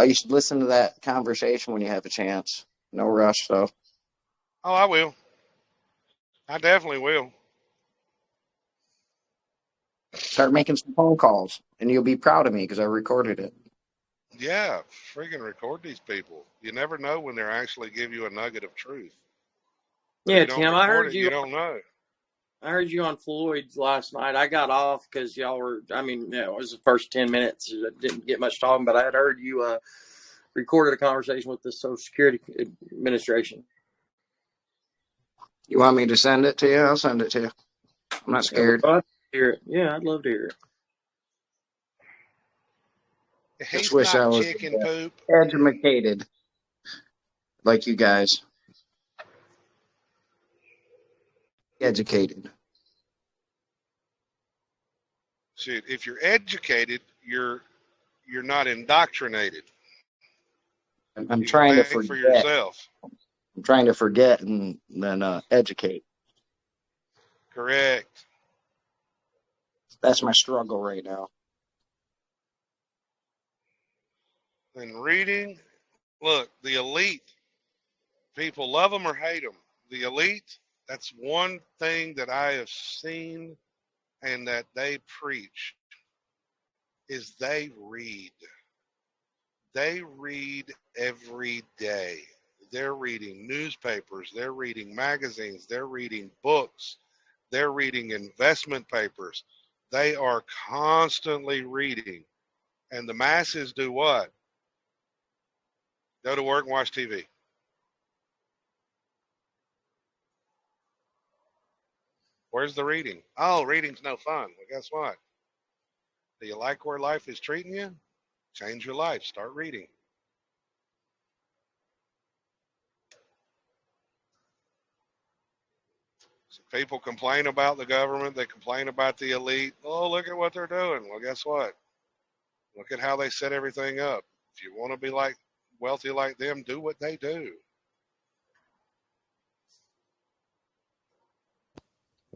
You should listen to that conversation when you have a chance. No rush, though. Oh, I will. I definitely will. Start making some phone calls, and you'll be proud of me because I recorded it. Yeah, freaking record these people. You never know when they're actually give you a nugget of truth. Yeah, Tim, I heard you. You don't know. I heard you on Floyd's last night. I got off because y'all were. I mean, it was the first 10 minutes. I didn't get much talking, but I had heard you recorded a conversation with the Social Security Administration. You want me to send it to you? I'll send it to you. I'm not scared. I'd love to hear it. Yeah, I'd love to hear it. Just wish I was chicken poop. Educated like you guys. Educated. Shoot, if you're educated, you're not indoctrinated. I'm trying to forget. For yourself. I'm trying to forget and then educate. Correct. That's my struggle right now. And reading, look, the elite, people love them or hate them. The elite, that's one thing that I have seen and that they preach, is they read. They read every day. They're reading newspapers. They're reading magazines. They're reading books. They're reading investment papers. They are constantly reading. And the masses do what? Go to work and watch TV. Where's the reading? Oh, reading's no fun. Well, guess what? Do you like where life is treating you? Change your life. Start reading. So people complain about the government. They complain about the elite. Oh, look at what they're doing. Well, guess what? Look at how they set everything up. If you want to be wealthy like them, do what they do.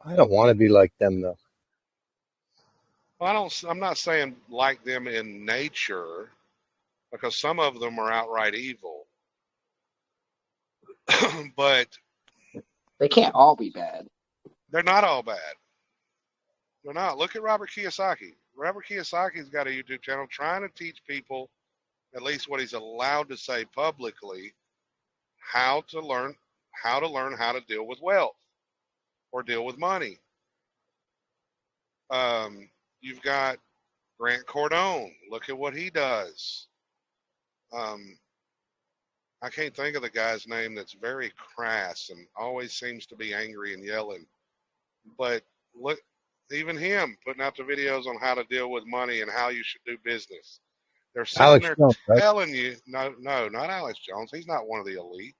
I don't want to be like them though. Well, I'm not saying like them in nature, because some of them are outright evil. But They can't all be bad. they're not all bad. They're not. Look at Robert Kiyosaki. Robert Kiyosaki's got a YouTube channel trying to teach people, at least what he's allowed to say publicly, how to learn how to deal with wealth or deal with money. You've got Grant Cardone. Look at what he does. I can't think of the guy's name that's very crass and always seems to be angry and yelling. But look, even him putting out the videos on how to deal with money and how you should do business. They're sitting Alex there Jones, right? telling you, no, not Alex Jones. He's not one of the elite.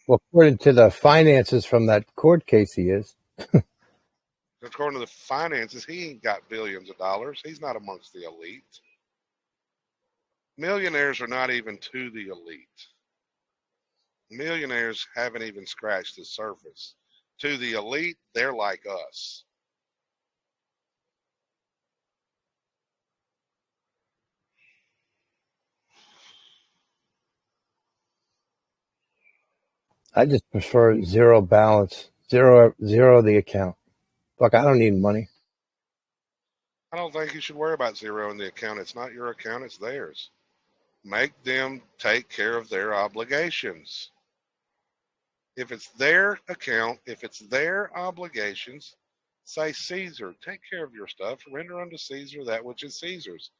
Well, according to the finances from that court case, he is. According to the finances, he ain't got billions of dollars. He's not amongst the elite. Millionaires are not even to the elite. Millionaires haven't even scratched the surface. To the elite, they're like us. I just prefer zero balance, zero the account. Fuck, I don't need money. I don't think you should worry about zeroing the account. It's not your account, it's theirs. Make them take care of their obligations. If it's their account, if it's their obligations, say, Caesar, take care of your stuff. Render unto Caesar that which is Caesar's.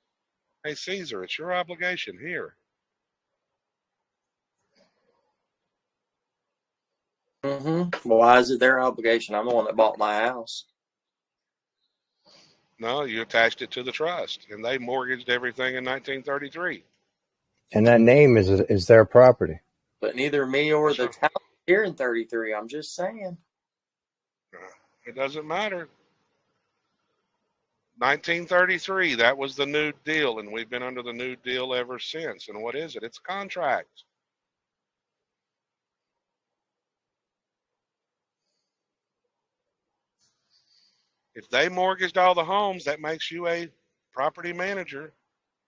Hey, Caesar, it's your obligation. Here. Why is it their obligation? I'm the one that bought my house. No, you attached it to the trust, and they mortgaged everything in 1933. And that name is their property. But neither me or the town here in 33. I'm just saying. It doesn't matter. 1933, that was the New Deal, and we've been under the New Deal ever since. And what is it? It's a contract. If they mortgaged all the homes, that makes you a property manager.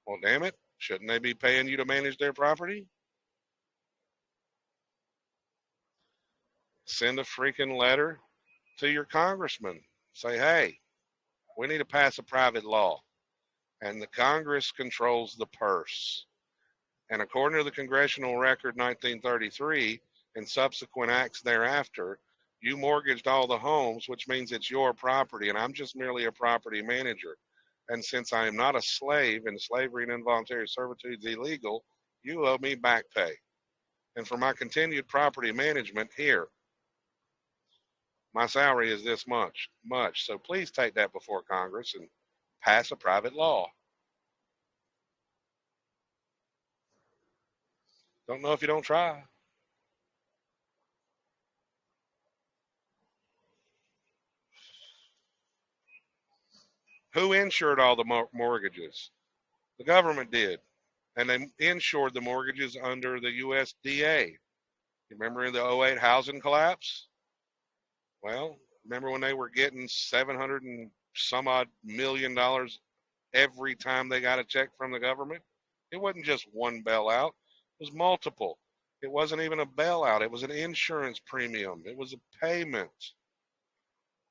Well, damn it. Shouldn't they be paying you to manage their property? Send a freaking letter to your congressman. Say, hey, we need to pass a private law. And the Congress controls the purse. And according to the Congressional Record 1933 and subsequent acts thereafter, you mortgaged all the homes, which means it's your property, and I'm just merely a property manager. And since I am not a slave, and slavery and involuntary servitude is illegal, you owe me back pay. And for my continued property management here, my salary is this much. So please take that before Congress and pass a private law. Don't know if you don't try. Who insured all the mortgages? The government did. And they insured the mortgages under the USDA. You remember the 08 housing collapse? Well, remember when they were getting $700 and some odd million every time they got a check from the government? It wasn't just one bailout. It was multiple. It wasn't even a bailout. It was an insurance premium. It was a payment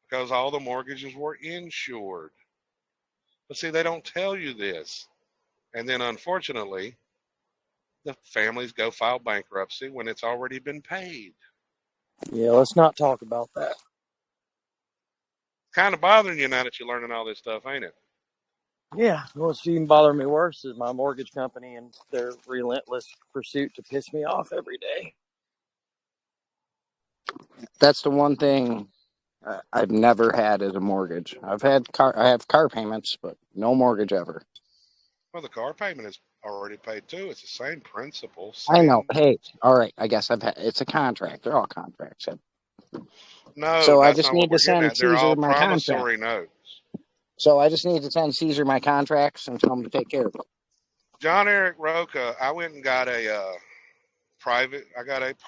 because all the mortgages were insured. But see, they don't tell you this. And then unfortunately, the families go file bankruptcy when it's already been paid. Yeah, let's not talk about that. Kind of bothering you now that you're learning all this stuff, ain't it? Yeah, what's even bothering me worse is my mortgage company and their relentless pursuit to piss me off every day. That's the one thing I've never had as a mortgage. I have car payments, but no mortgage ever. Well, the car payment is already paid too. It's the same principle. I know. Hey, all right. I guess it's a contract. They're all contracts. No, so I that's just not need what we're to getting send at. They're Caesar all my promissory contract. notes. So I just need to send Caesar my contracts and tell him to take care of it. John Eric Roca, I went and got a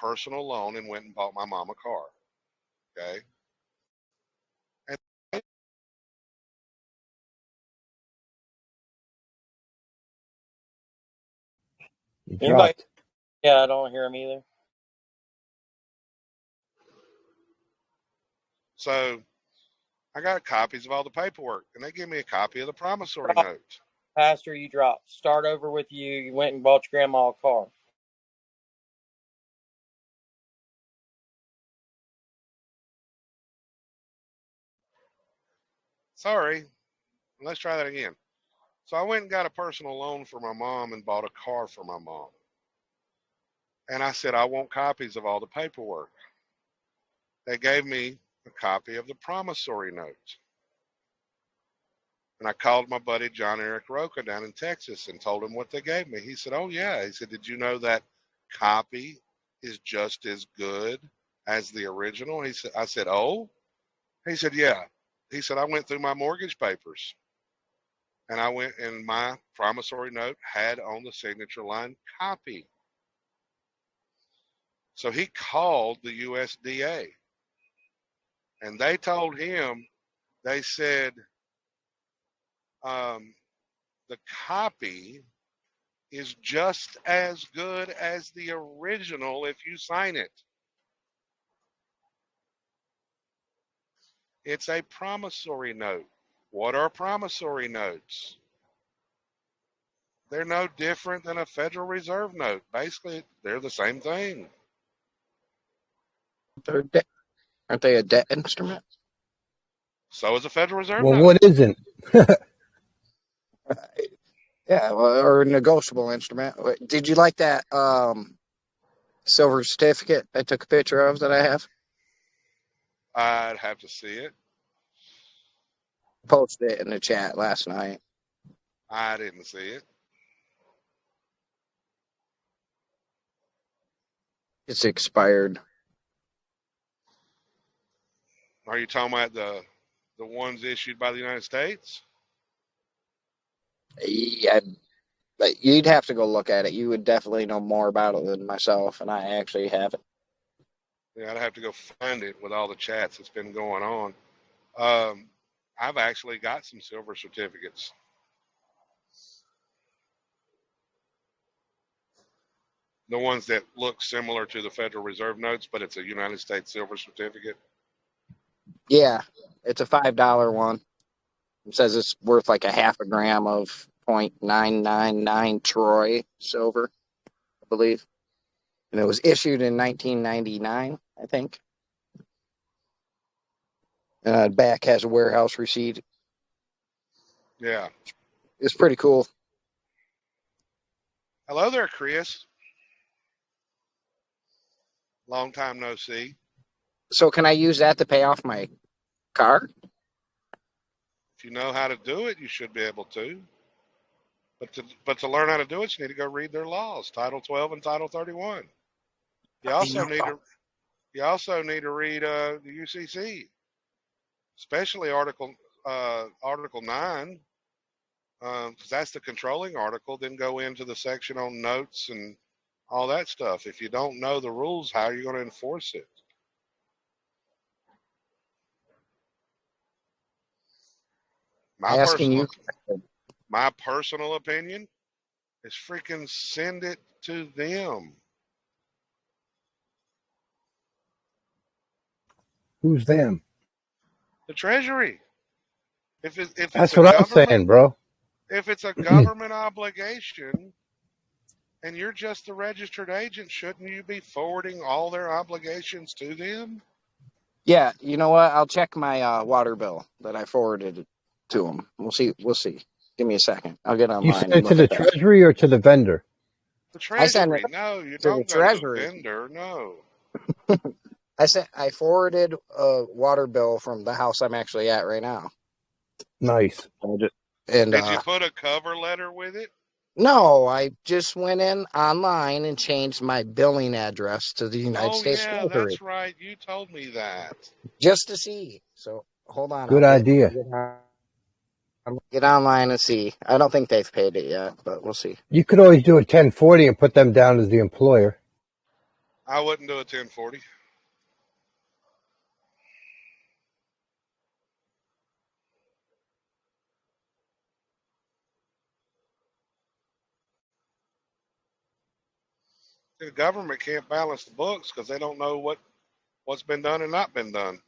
personal loan and went and bought my mom a car. Okay. And You Anybody? dropped. Yeah, I don't hear him either. so I got copies of all the paperwork, and they give me a copy of the promissory Drop. note. Pastor, you dropped. Start over with you. You went and bought your grandma a car. Sorry. Let's try that again. So I went and got a personal loan for my mom and bought a car for my mom. And I said, I want copies of all the paperwork. They gave me a copy of the promissory note. And I called my buddy John Eric Roca down in Texas and told him what they gave me. He said, oh, yeah. He said, did you know that copy is just as good as the original? He said, I said, oh? He said, yeah. He said, I went through my mortgage papers. And I went, and my promissory note had on the signature line copy. So he called the USDA, and they told him, they said, the copy is just as good as the original if you sign it. It's a promissory note. What are promissory notes? They're no different than a Federal Reserve note. Basically, they're the same thing. Aren't they a debt instrument? So is a Federal Reserve Well, note. what isn't? Yeah, well, or a negotiable instrument. Did you like that silver certificate I took a picture of that I have? I'd have to see it. Posted it in the chat last night. I didn't see it. It's expired. Are you talking about the ones issued by the United States? Yeah, but you'd have to go look at it. You would definitely know more about it than myself, and I actually have it. Yeah, I'd have to go find it with all the chats that's been going on. I've actually got some silver certificates. The ones that look similar to the Federal Reserve notes, but it's a United States silver certificate. Yeah, it's a $5 one. It says it's worth like a half a gram of 0.999 troy silver, I believe. And it was issued in 1999, I think. Back has a warehouse receipt. Yeah. It's pretty cool. Hello there, Chris. Long time no see. So can I use that to pay off my car? If you know how to do it, you should be able to. But to learn how to do it, you need to go read their laws, Title 12 and Title 31. You also need to read the UCC, especially Article 9, because that's the controlling article. Then go into the section on notes and all that stuff. If you don't know the rules, how are you going to enforce it? My personal opinion is freaking send it to them. Who's them? The Treasury. If That's what I'm saying, bro. If it's a government obligation and you're just the registered agent, shouldn't you be forwarding all their obligations to them? Yeah, you know what? I'll check my water bill that I forwarded to them. We'll see. Give me a second. I'll get online. You send it to the Treasury or to the vendor? The Treasury. No, you don't go to the vendor. No. I forwarded a water bill from the house I'm actually at right now. Nice. And did you put a cover letter with it? No, I just went in online and changed my billing address to the United States Treasury. That's right. You told me that. Just to see. So hold on. Good idea. Get online and see. I don't think they've paid it yet, but we'll see. You could always do a 1040 and put them down as the employer. I wouldn't do a 1040. The government can't balance the books because they don't know what's been done and not been done.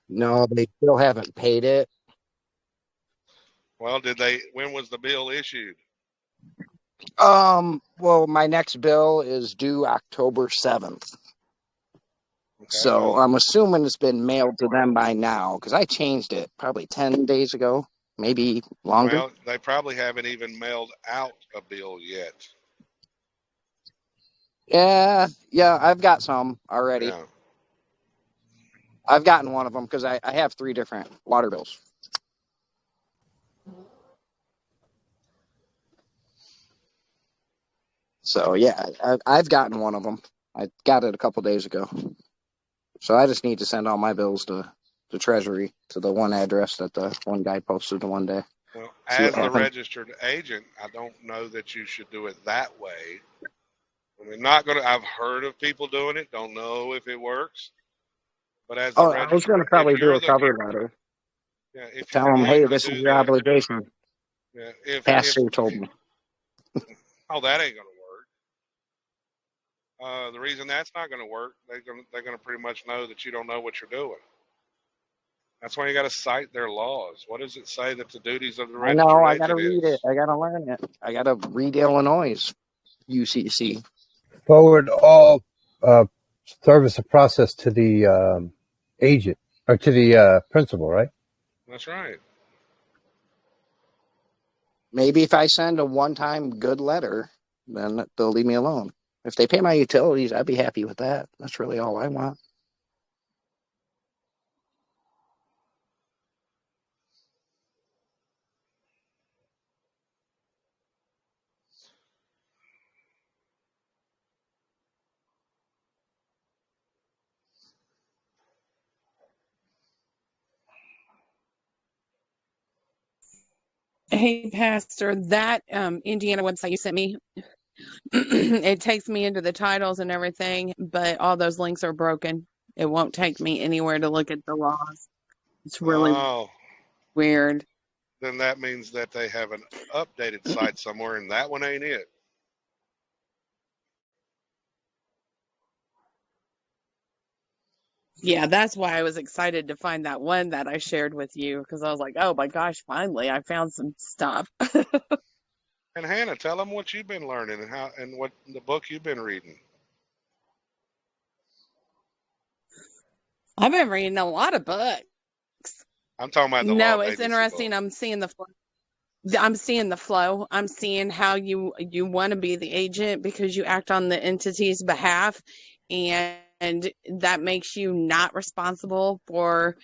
No, they still haven't paid it. Well, when was the bill issued? Well, my next bill is due October 7th. Okay, So well, I'm assuming it's been mailed to them by now because I changed it probably 10 days ago, maybe longer. well, they probably haven't even mailed out a bill yet. Yeah, I've got some already. Yeah. I've gotten one of them because I have 3 different water bills. So, yeah, I've gotten one of them. I got it a couple days ago. So I just need to send all my bills to the Treasury, to the one address that the one guy posted the one day. Well, See what as the happens. registered agent, I don't know that you should do it that way. I mean, I've heard of people doing it. Don't know if it works. But as the I was going registered, to probably do a cover letter. yeah, if Tell you're them, hey, going to this is do your that, obligation. yeah, Pastor told me. Oh, that ain't gonna work. The reason that's not gonna work, they're gonna pretty much know that you don't know what you're doing. That's why you got to cite their laws. What does it say that the duties of the I know, registered I got to agent read is? it. I got to learn it. I got to read Illinois' UCC. Forward all service of process to the agent or to the principal, right? That's right. Maybe if I send a one-time good letter, then they'll leave me alone. If they pay my utilities, I'd be happy with that. That's really all I want. Hey, Pastor, that Indiana website you sent me, it takes me into the titles and everything, but all those links are broken. It won't take me anywhere to look at the laws. It's really weird. Then that means that they have an updated site somewhere, and that one ain't it. Yeah, that's why I was excited to find that one that I shared with you, because I was like, oh my gosh, finally I found some stuff. And Hannah, tell them what you've been learning and what the book you've been reading. I've been reading a lot of books. I'm talking about the No, law it's agency interesting. book. I'm seeing the flow. I'm seeing the flow. I'm seeing how you want to be the agent because you act on the entity's behalf, and that makes you not responsible for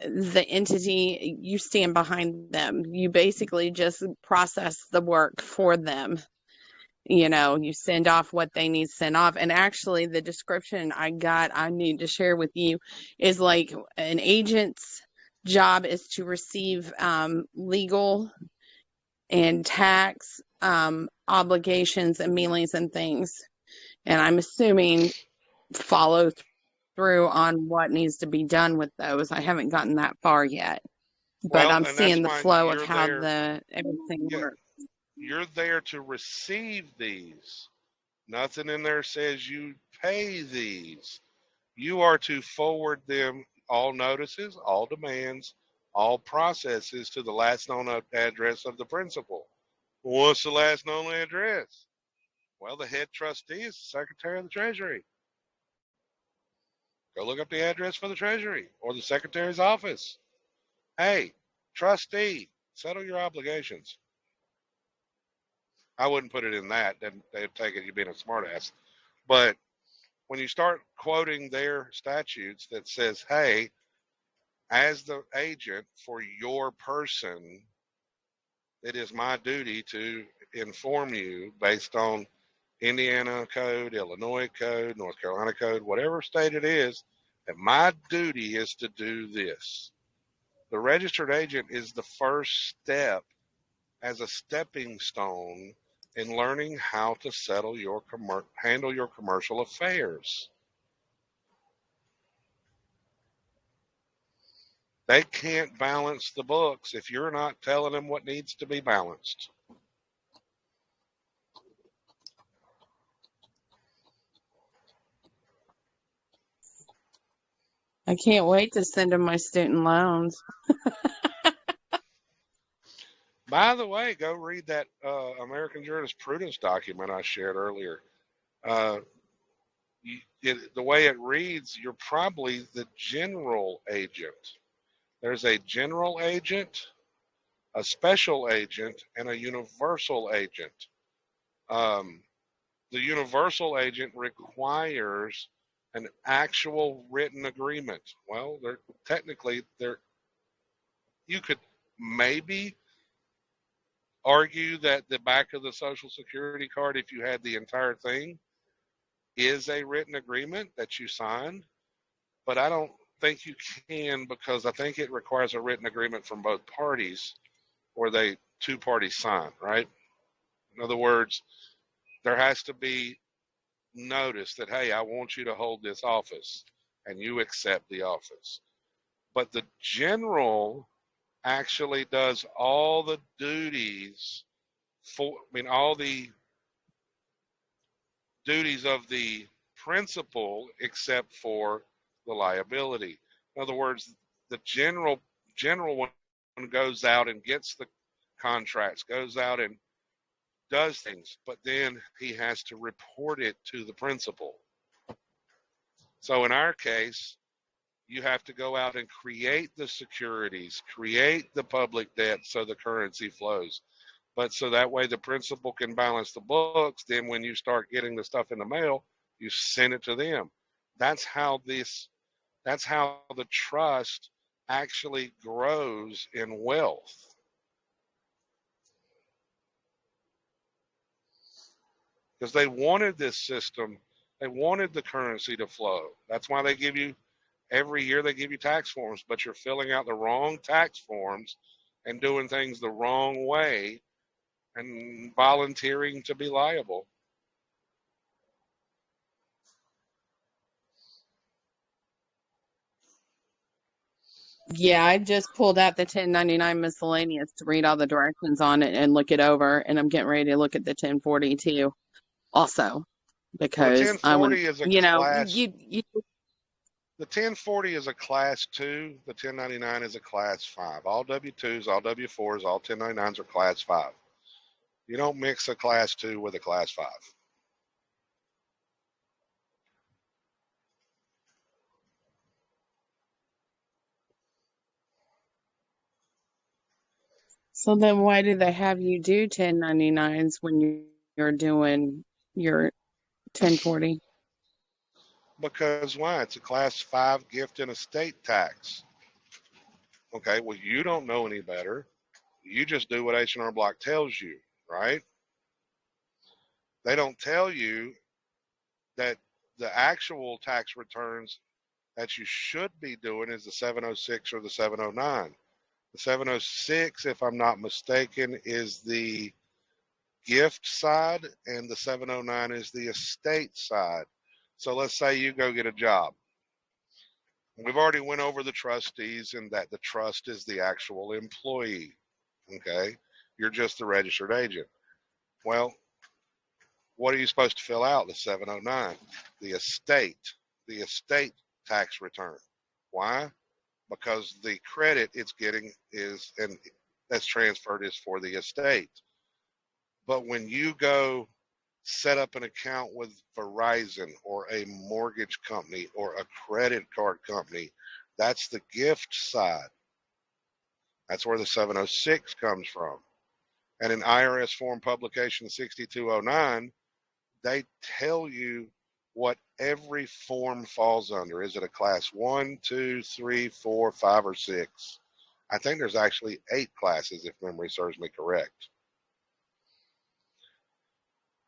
the entity. You stand behind them. You basically just process the work for them. You send off what they need sent off. And actually, the description I need to share with you is like an agent's job is to receive legal and tax obligations and mailings and things. And I'm assuming follow through on what needs to be done with those. I haven't gotten that far yet, but I'm seeing the flow of how everything works. You're there to receive these. Nothing in there says you pay these. You are to forward them all notices, all demands, all processes to the last known address of the principal. What's the last known address? Well, the head trustee is the Secretary of the Treasury. Go look up the address for the Treasury or the Secretary's office. Hey, trustee, settle your obligations. I wouldn't put it in that. Then they'd take it you being a smartass. But when you start quoting their statutes that says, hey, as the agent for your person, it is my duty to inform you based on Indiana code, Illinois code, North Carolina code, whatever state it is, that my duty is to do this. The registered agent is the first step as a stepping stone in learning how to handle your commercial affairs. They can't balance the books if you're not telling them what needs to be balanced. I can't wait to send them my student loans. By the way, go read that American jurisprudence document I shared earlier. The way it reads, you're probably the general agent. There's a general agent, a special agent, and a universal agent. The universal agent requires an actual written agreement. Well, you could maybe argue that the back of the Social Security card, if you had the entire thing, is a written agreement that you signed, but I don't think you can, because I think it requires a written agreement from both parties, or two parties sign, right? In other words, there has to be notice that, hey, I want you to hold this office, and you accept the office. But the general actually does all the duties all the duties of the principal except for the liability. In other words, the general one goes out and gets the contracts, goes out and does things, but then he has to report it to the principal. So in our case, you have to go out and create the securities, create the public debt so the currency flows. But so that way the principal can balance the books. Then when you start getting the stuff in the mail, you send it to them. That's how the trust actually grows in wealth. Because they wanted this system, they wanted the currency to flow. That's why every year they give you tax forms, but you're filling out the wrong tax forms and doing things the wrong way and volunteering to be liable. Yeah, I just pulled out the 1099 miscellaneous to read all the directions on it and look it over, and I'm getting ready to look at the 1040 too, also, Well, the because I would, 1040 is a you know, class. you The 1040 is a class 2. The 1099 is a class 5. All W-2s, all W-4s, all 1099s are class 5. You don't mix a class 2 with a class 5. So then why do they have you do 1099s when you're doing your 1040? Because why? It's a class 5 gift and estate tax. Okay, well, you don't know any better. You just do what H&R Block tells you, right? They don't tell you that the actual tax returns that you should be doing is the 706 or the 709. The 706, if I'm not mistaken, is the gift side, and the 709 is the estate side. So let's say you go get a job. We've already went over the trustees and that the trust is the actual employee. Okay, you're just the registered agent. Well, what are you supposed to fill out? The 709, the estate tax return. Why? Because the credit it's getting and that's transferred is for the estate. But when you go set up an account with Verizon or a mortgage company or a credit card company, that's the gift side. That's where the 706 comes from. And in IRS form publication 6209, they tell you what every form falls under. Is it a class 1, 2, 3, 4, 5, or 6? I think there's actually 8 classes, if memory serves me correct.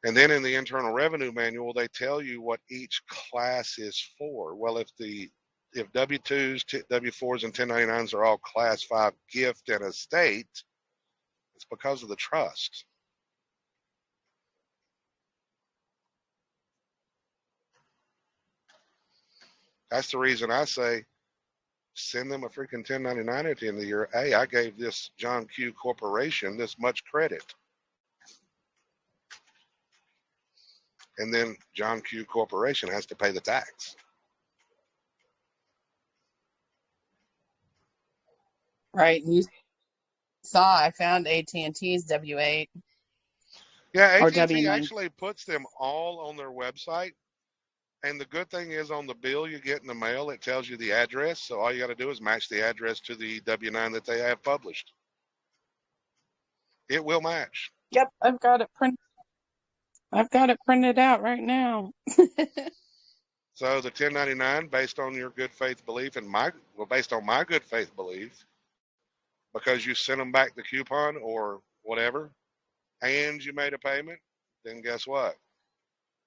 And then in the Internal Revenue Manual, they tell you what each class is for. Well, if W-2s, W-4s, and 1099s are all Class 5 gift and estate, it's because of the trust. That's the reason I say send them a freaking 1099 at the end of the year. Hey, I gave this John Q. Corporation this much credit. And then John Q. Corporation has to pay the tax. Right. You saw I found AT&T's W8 Yeah, or AT&T W9. actually puts them all on their website. And the good thing is on the bill you get in the mail, it tells you the address. So all you got to do is match the address to the W-9 that they have published. It will match. Yep, I've got it printed out right now. So the 1099, based on your good faith belief and based on my good faith belief, because you sent them back the coupon or whatever, and you made a payment, then guess what?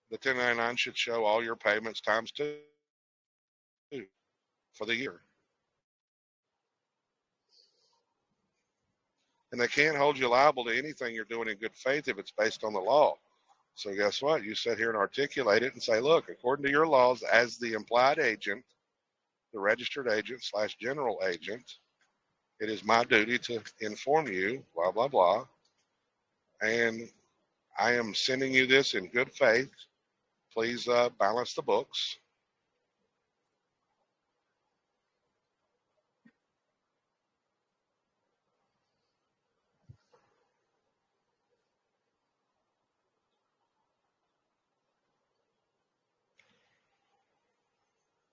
The 1099 should show all your payments times 2 for the year. And they can't hold you liable to anything you're doing in good faith if it's based on the law. So guess what? You sit here and articulate it and say, look, according to your laws, as the implied agent, the registered agent / general agent, it is my duty to inform you, blah, blah, blah. And I am sending you this in good faith. Please balance the books.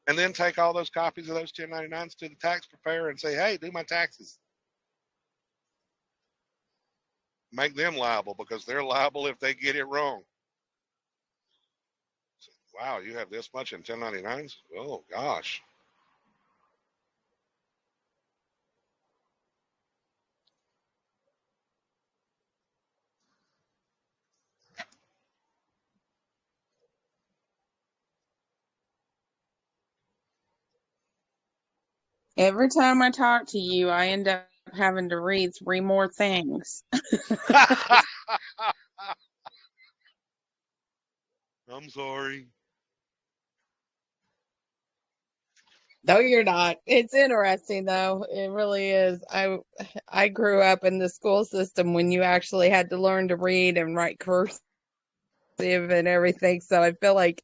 And then take all those copies of those 1099s to the tax preparer and say, hey, do my taxes. Make them liable because they're liable if they get it wrong. Wow, you have this much in 1099s? Oh, gosh. Every time I talk to you, I end up having to read 3 more things. I'm sorry. No, you're not. It's interesting, though. It really is. I grew up in the school system when you actually had to learn to read and write cursive and everything. So I feel like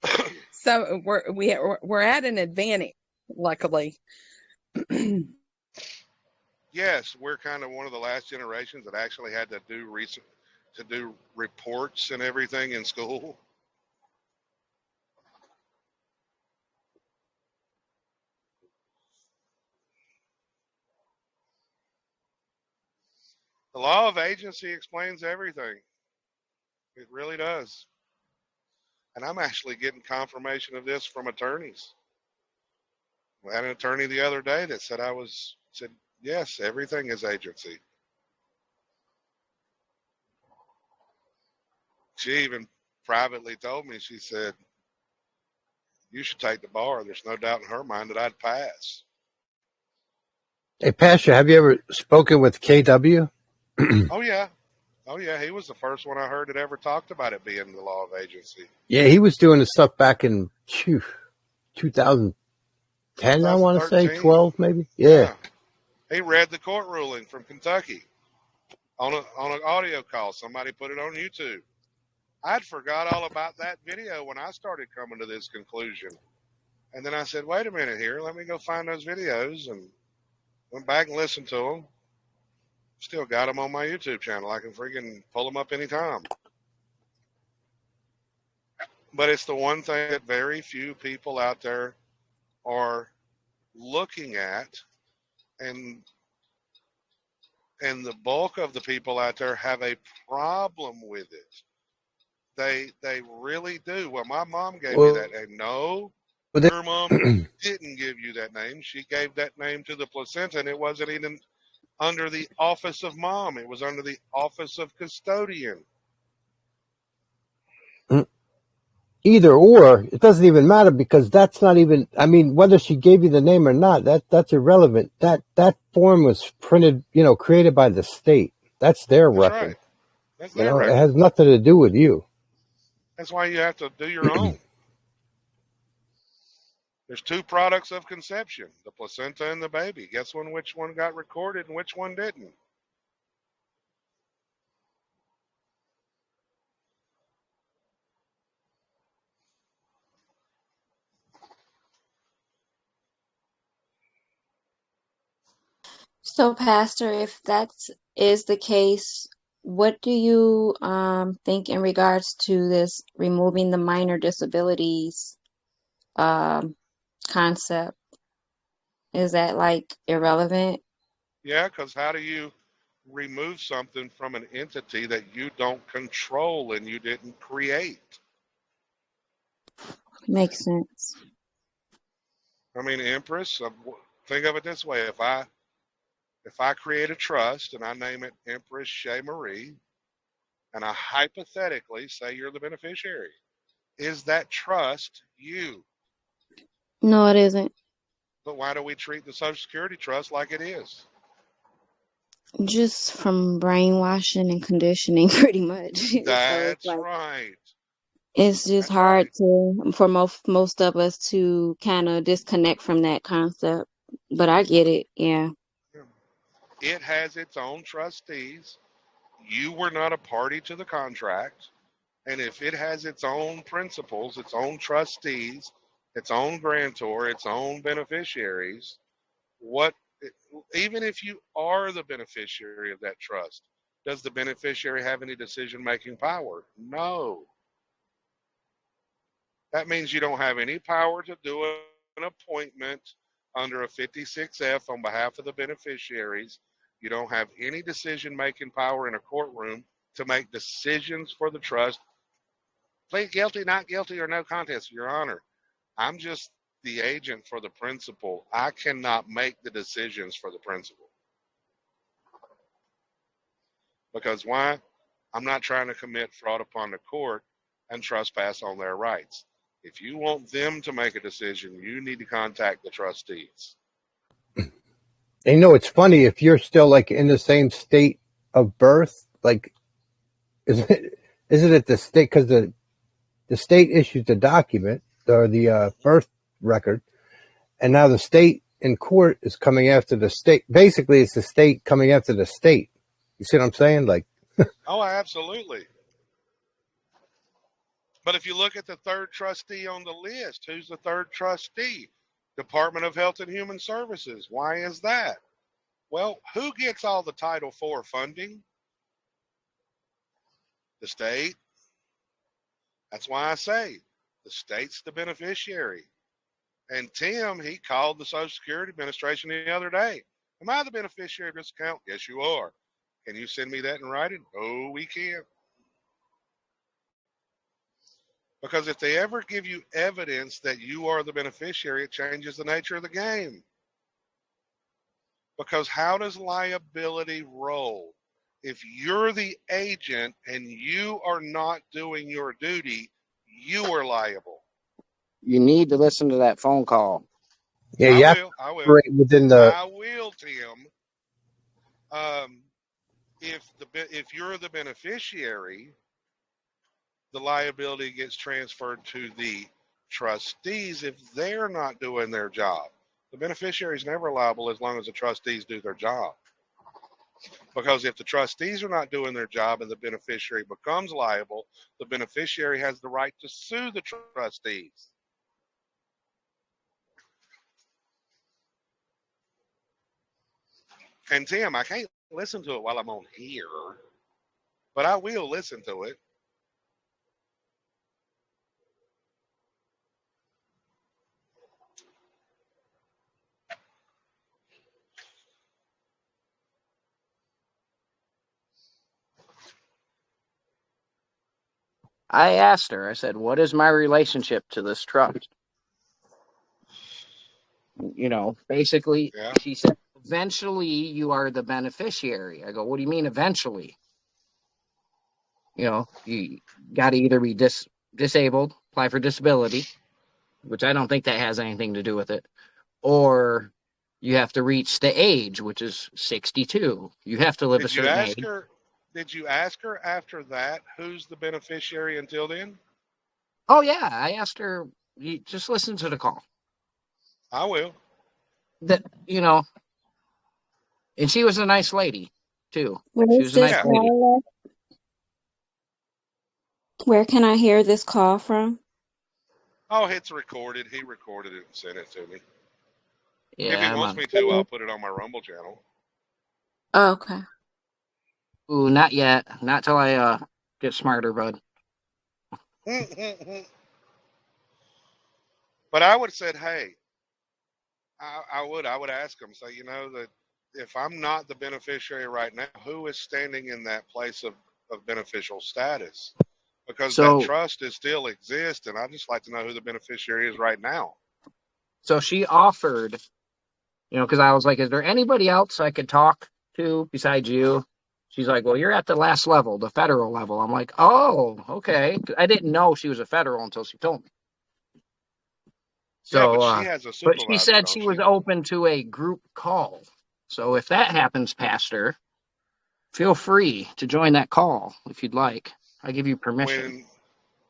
we're at an advantage, luckily. Yes, we're kind of one of the last generations that actually had to do reports and everything in school. The law of agency explains everything. It really does. And I'm actually getting confirmation of this from attorneys. I had an attorney the other day that said yes, everything is agency. She even privately told me, she said, you should take the bar. There's no doubt in her mind that I'd pass. Hey, Pastor, have you ever spoken with KW? Oh, yeah. Oh, yeah. He was the first one I heard that ever talked about it being the law of agency. Yeah, he was doing the stuff back in 2010, I want to say, 12 maybe. Yeah. He read the court ruling from Kentucky on an audio call. Somebody put it on YouTube. I'd forgot all about that video when I started coming to this conclusion. And then I said, wait a minute here. Let me go find those videos, and went back and listened to them. Still got them on my YouTube channel. I can freaking pull them up anytime. But it's the one thing that very few people out there are looking at, and the bulk of the people out there have a problem with it. They really do. Well, my mom gave me that name. No, her mom didn't give you that name. She gave that name to the placenta, and it wasn't even under the office of mom. It was under the office of custodian. Either or, it doesn't even matter because that's not even, I mean, whether she gave you the name or not, that's irrelevant. That form was printed, created by the state. That's their record. Right. That's their record. It has nothing to do with you. That's why you have to do your own. There's two products of conception, the placenta and the baby. Guess which one got recorded and which one didn't? So, Pastor, if that is the case, what do you think in regards to this removing the minor disabilities concept? Is that like irrelevant? Yeah, because how do you remove something from an entity that you don't control and you didn't create? Makes sense. I mean, Empress, think of it this way. If I create a trust and I name it Empress Shea Marie, and I hypothetically say you're the beneficiary, is that trust you? No, it isn't. But why do we treat the Social Security trust like it is? Just from brainwashing and conditioning, pretty much. That's right. It's just hard for most of us to kind of disconnect from that concept. But I get it, yeah. It has its own trustees. You were not a party to the contract. And if it has its own principals, its own trustees, its own grantor, its own beneficiaries, even if you are the beneficiary of that trust, does the beneficiary have any decision-making power? No. That means you don't have any power to do an appointment under a 56F on behalf of the beneficiaries. You don't have any decision-making power in a courtroom to make decisions for the trust. Plead guilty, not guilty, or no contest, Your Honor. I'm just the agent for the principal. I cannot make the decisions for the principal. Because why? I'm not trying to commit fraud upon the court and trespass on their rights. If you want them to make a decision, you need to contact the trustees. And it's funny, if you're still like in the same state of birth, like, isn't it the state? Because the state issues the document or the birth record, and now the state in court is coming after the state. Basically, it's the state coming after the state. You see what I'm saying? Like, oh, absolutely. But if you look at the third trustee on the list, who's the third trustee? Department of Health and Human Services. Why is that? Well, who gets all the Title IV funding? The state. That's why I say the state's the beneficiary. And Tim, he called the Social Security Administration the other day. Am I the beneficiary of this account? Yes, you are. Can you send me that in writing? Oh, we can. Because if they ever give you evidence that you are the beneficiary, it changes the nature of the game. Because how does liability roll? If you're the agent and you are not doing your duty, you are liable. You need to listen to that phone call. Yeah, I will. Within the... I will, Tim. If you're the beneficiary, the liability gets transferred to the trustees if they're not doing their job. The beneficiary is never liable as long as the trustees do their job. Because if the trustees are not doing their job and the beneficiary becomes liable, the beneficiary has the right to sue the trustees. And Tim, I can't listen to it while I'm on here, but I will listen to it. I asked her, I said, what is my relationship to this trust? Basically, She said, eventually you are the beneficiary. I go, what do you mean eventually? You got to either be disabled, apply for disability, which I don't think that has anything to do with it, or you have to reach the age, which is 62. You have to live a certain age. Did you ask her after that who's the beneficiary until then? Oh, yeah. I asked her, just listen to the call. I will. And she was a nice lady, too. Where She is was a this nice lady. call? Where can I hear this call from? Oh, it's recorded. He recorded it and sent it to me. Yeah, if he wants me to, I'll put it on my Rumble channel. Oh, okay. Ooh, not yet. Not till I get smarter, bud. But I would have said, hey, I would ask him, say, that if I'm not the beneficiary right now, who is standing in that place of beneficial status? Because that trust is still exists, and I'd just like to know who the beneficiary is right now. So she offered, because I was like, is there anybody else I could talk to besides you? She's like, well, you're at the last level, the federal level. I'm like, oh, okay. I didn't know she was a federal until she told me. So, yeah, but she has a supervisor. But she said she was open to a group call. So if that happens, Pastor, feel free to join that call if you'd like. I give you permission.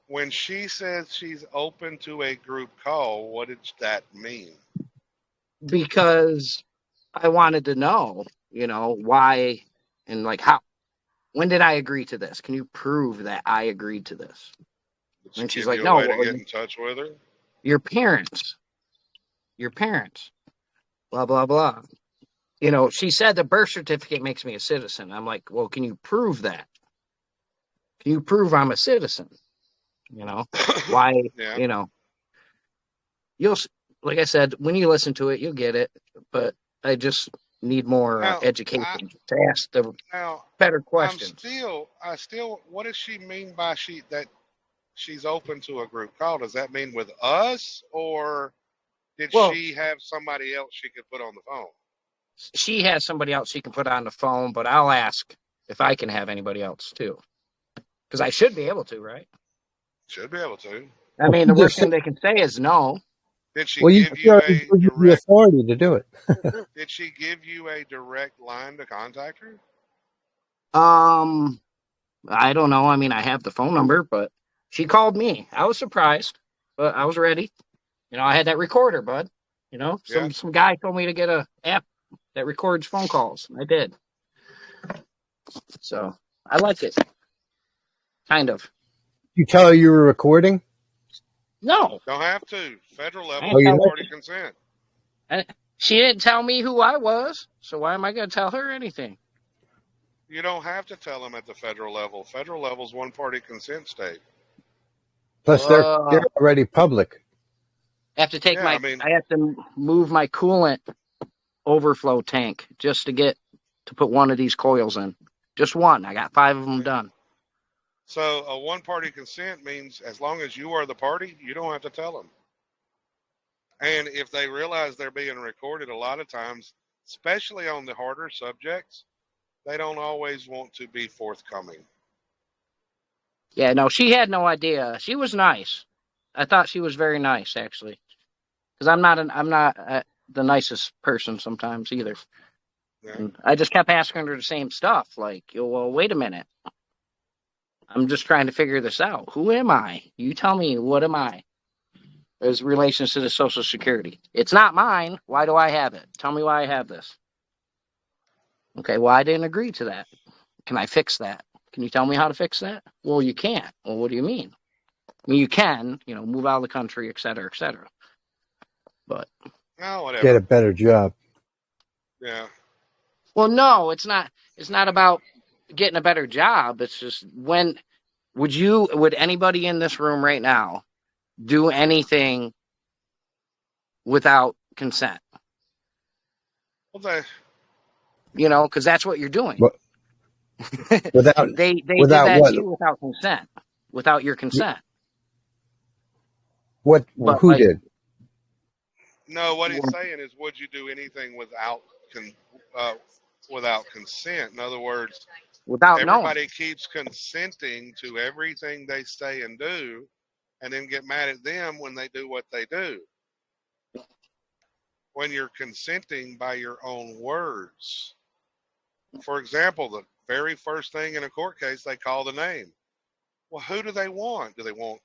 When she says she's open to a group call, what does that mean? Because I wanted to know, why and how. When did I agree to this? Can you prove that I agreed to this? And she's like, no. To get in touch with her? Your parents. Blah, blah, blah. She said the birth certificate makes me a citizen. I'm like, well, can you prove that? Can you prove I'm a citizen? Why, yeah. You'll, like I said, when you listen to it, you'll get it. But I just need more education to ask the better questions. I still, what does she mean by that she's open to a group call? Does that mean with us, or did she have somebody else she could put on the phone? She has somebody else she can put on the phone, but I'll ask if I can have anybody else too. Because I should be able to, right? Should be able to. I mean, the worst thing they can say is no. Did she give you the authority to do it? Did she give you a direct line to contact her? I don't know. I mean, I have the phone number, but she called me. I was surprised, but I was ready. I had that recorder, bud. Some guy told me to get a app that records phone calls. I did. So I like it. Kind of. You tell her you were recording? No. Don't have to. Federal level, party consent. She didn't tell me who I was, so why am I going to tell her anything? You don't have to tell them at the federal level. Federal level is one-party consent state. Plus, they're already public. I have to take I have to move my coolant overflow tank just to put one of these coils in. Just one. I got 5 of them done. So a one-party consent means as long as you are the party, you don't have to tell them. And if they realize they're being recorded, a lot of times, especially on the harder subjects, they don't always want to be forthcoming. Yeah, no, she had no idea. She was nice. I thought she was very nice, actually, because I'm not the nicest person sometimes either. Yeah. And I just kept asking her the same stuff, like, well, wait a minute. I'm just trying to figure this out. Who am I? You tell me, what am I? As relations to the Social Security. It's not mine. Why do I have it? Tell me why I have this. Okay, well, I didn't agree to that. Can I fix that? Can you tell me how to fix that? Well, you can't. Well, what do you mean? I mean, you can, move out of the country, et cetera, et cetera. But whatever. Get a better job. Yeah. Well, no, it's not. It's not about getting a better job. It's just would anybody in this room right now do anything without consent? Well, because that's what you're doing. Without they without did that what? to you without consent, without your consent. Who did? No, what he's saying is, would you do anything without without consent. In other words, without knowing. everybody keeps consenting to everything they say and do, and then get mad at them when they do what they do. When you're consenting by your own words. For example, the very first thing in a court case, they call the name. Well, who do they want? Do they want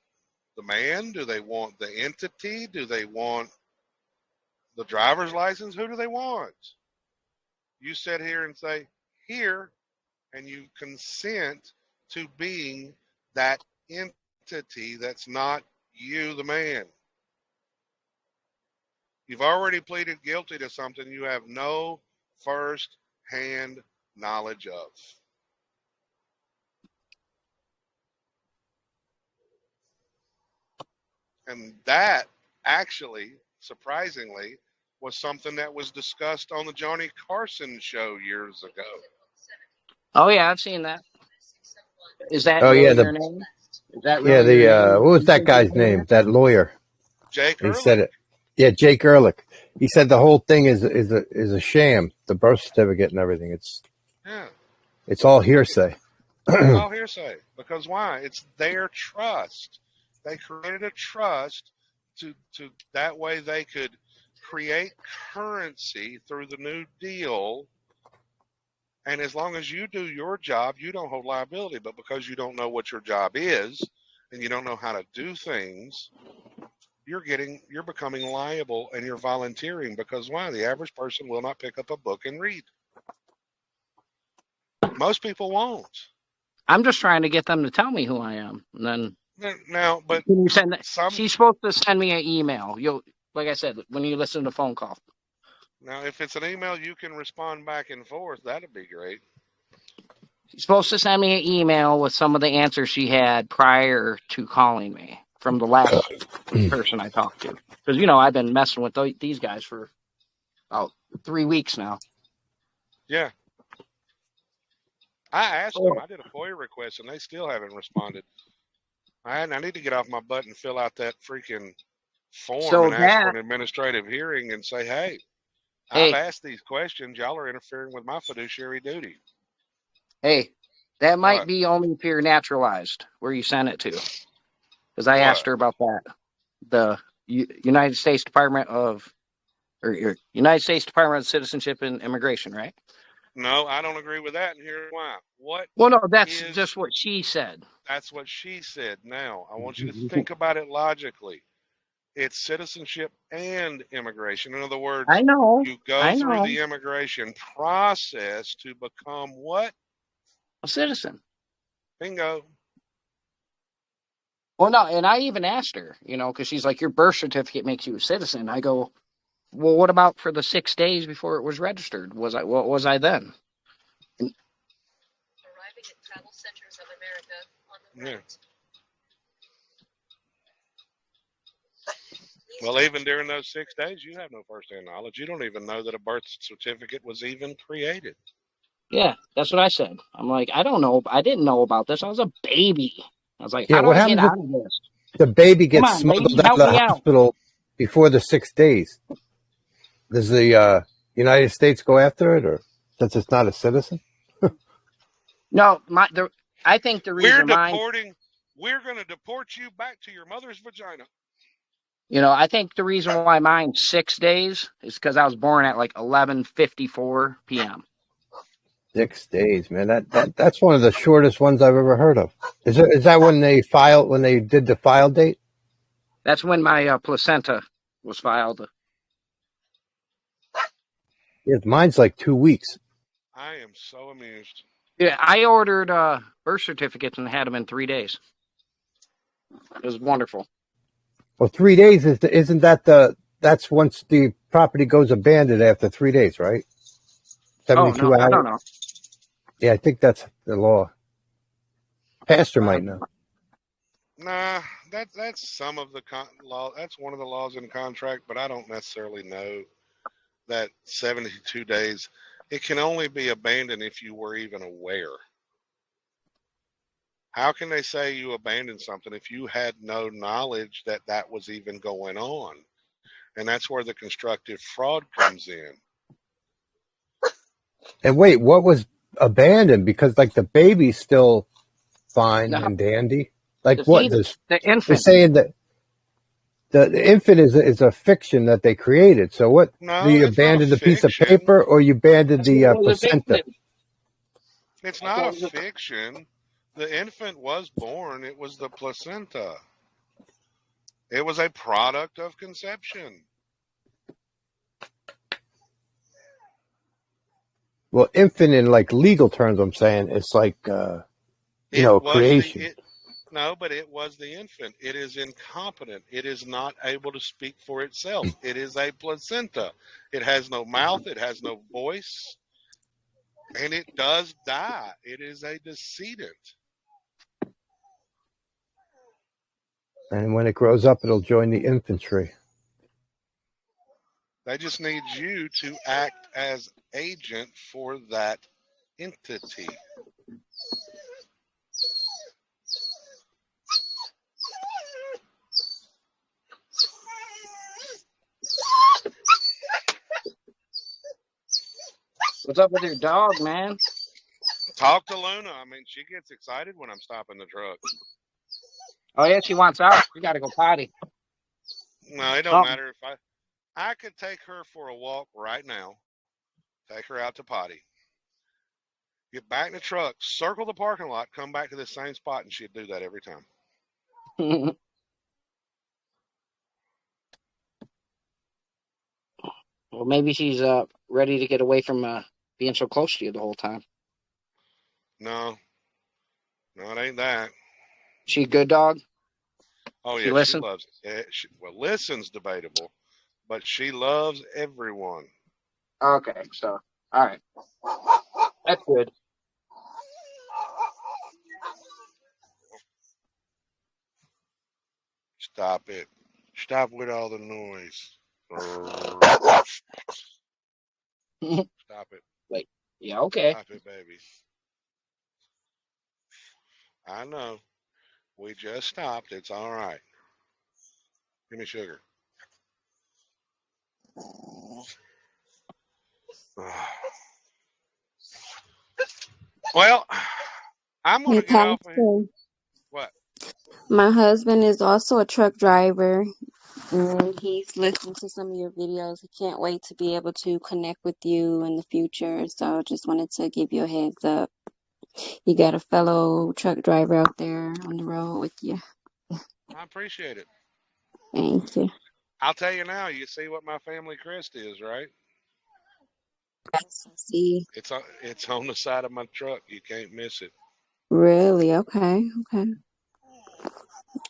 the man? Do they want the entity? Do they want the driver's license? Who do they want? You sit here and say, here, and you consent to being that entity that's not you, the man. You've already pleaded guilty to something you have no first-hand knowledge of. And that actually, surprisingly, was something that was discussed on the Johnny Carson show years ago. Oh yeah, I've seen that. Is that Oh really yeah, your name? Is that really your name? what was You that think guy's it's your name? That lawyer. Jake He Ehrlich. said it. Yeah, Jake Ehrlich. He said the whole thing is a sham. The birth certificate and everything. It's all hearsay. It's all hearsay. Because why? It's their trust. They created a trust to that way they could create currency through the New Deal. And as long as you do your job, you don't hold liability. But because you don't know what your job is and you don't know how to do things, you're becoming liable, and you're volunteering. Because why? The average person will not pick up a book and read. Most people won't. I'm just trying to get them to tell me who I am. And then now, but can you send that? She's supposed to send me an email. Like I said, when you listen to the phone call. Now, if it's an email, you can respond back and forth. That'd be great. She's supposed to send me an email with some of the answers she had prior to calling me from the last person I talked to. Because, I've been messing with these guys for about 3 weeks now. Yeah. I asked them. I did a FOIA request, and they still haven't responded. I need to get off my butt and fill out that freaking form and ask for an administrative hearing and say, hey, I've asked these questions. Y'all are interfering with my fiduciary duty. Hey, that might be only if you're naturalized where you sent it to. Because I asked her about that. The United States Department of Citizenship and Immigration, right? No, I don't agree with that, and here's why. That's just what she said. That's what she said. Now, I want you to think about it logically. It's citizenship and immigration. In other words, I know. You go through the immigration process to become what? A citizen. Bingo. Well, no, and I even asked her, because she's like, your birth certificate makes you a citizen. I go, well, what about for the 6 days before it was registered? What was I then? Arriving at travel centers of America on the right. Well, even during those 6 days, you have no first-hand knowledge. You don't even know that a birth certificate was even created. Yeah, that's what I said. I'm like, I don't know. I didn't know about this. I was a baby. I was like, how do I get out of this? The baby gets smuggled out of the hospital before the 6 days. Does the United States go after it, or since it's not a citizen? No, I think the reason we're going to deport you back to your mother's vagina. I think the reason why mine's 6 days is because I was born at like 11:54 p.m. 6 days, man. That's one of the shortest ones I've ever heard of. Is that when they did the file date? That's when my placenta was filed. Yeah, mine's like 2 weeks. I am so amused. Yeah, I ordered birth certificates and had them in 3 days. It was wonderful. Well, 3 days isn't that that's once the property goes abandoned after 3 days, right? 72 hours. I don't know. Yeah, I think that's the law. Pastor might know. Nah, that's some of the law. That's one of the laws in the contract, but I don't necessarily know that 72 days. It can only be abandoned if you were even aware. How can they say you abandoned something if you had no knowledge that was even going on? And that's where the constructive fraud comes in. And wait, what was abandoned? Because like the baby's still fine No, and dandy. Like the what? fetus, the They're infant. saying that the infant is a fiction that they created. So what? Do No, you it's not a abandon the piece of fiction. paper or you abandoned That's what the it was placenta? invented. It's That's not what a it was. fiction. The infant was born. It was the placenta. It was a product of conception. Well, infant in like legal terms, I'm saying it's like It was creation. No, but it was the infant. It is incompetent. It is not able to speak for itself. It is a placenta. It has no mouth. It has no voice. And it does die. It is a decedent. And when it grows up, it'll join the infantry. They just need you to act as agent for that entity. What's up with your dog, man? Talk to Luna. I mean, she gets excited when I'm stopping the truck. Oh yeah, she wants out. You got to go potty. No, it don't matter if I could take her for a walk right now. Take her out to potty. Get back in the truck, circle the parking lot, come back to the same spot, and she'd do that every time. Well, maybe she's ready to get away from being so close to you the whole time. No, it ain't that. She a good dog? Oh She yeah, listens? she loves it. Well, listens debatable, but she loves everyone. Okay, so all right, that's good. Stop it. Stop with all the noise. Stop it. Wait, yeah, okay. Stop it, baby. I know. We just stopped. It's all right. Give me sugar. Well, I'm going Hey, to get off of here. Pastor. What? My husband is also a truck driver, and he's listened to some of your videos. He can't wait to be able to connect with you in the future. So just wanted to give you a heads up. You got a fellow truck driver out there on the road with you. I appreciate it. Thank you. I'll tell you now. You see what my family crest is, right? Yes, I see. It's on the side of my truck. You can't miss it. Really? Okay.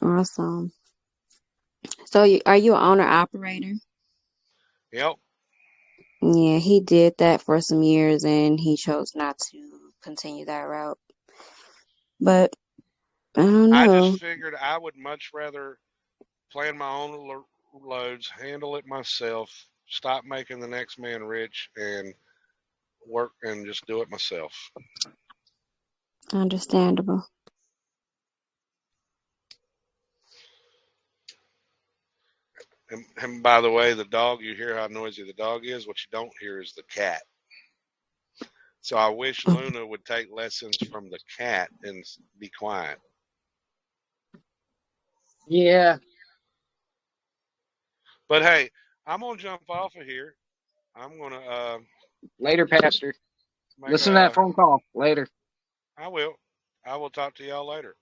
Awesome. So are you an owner operator? Yep. Yeah, he did that for some years and he chose not to continue that route. But I don't I just know. figured I would much rather plan my own loads, handle it myself, stop making the next man rich, and work and just do it myself. Understandable. And by the way, the dog, you hear how noisy the dog is. What you don't hear is the cat. So I wish Luna would take lessons from the cat and be quiet. Yeah. But hey, I'm gonna jump off of here. I'm gonna Later, Pastor. Listen to that phone call later. I will. I will talk to y'all later.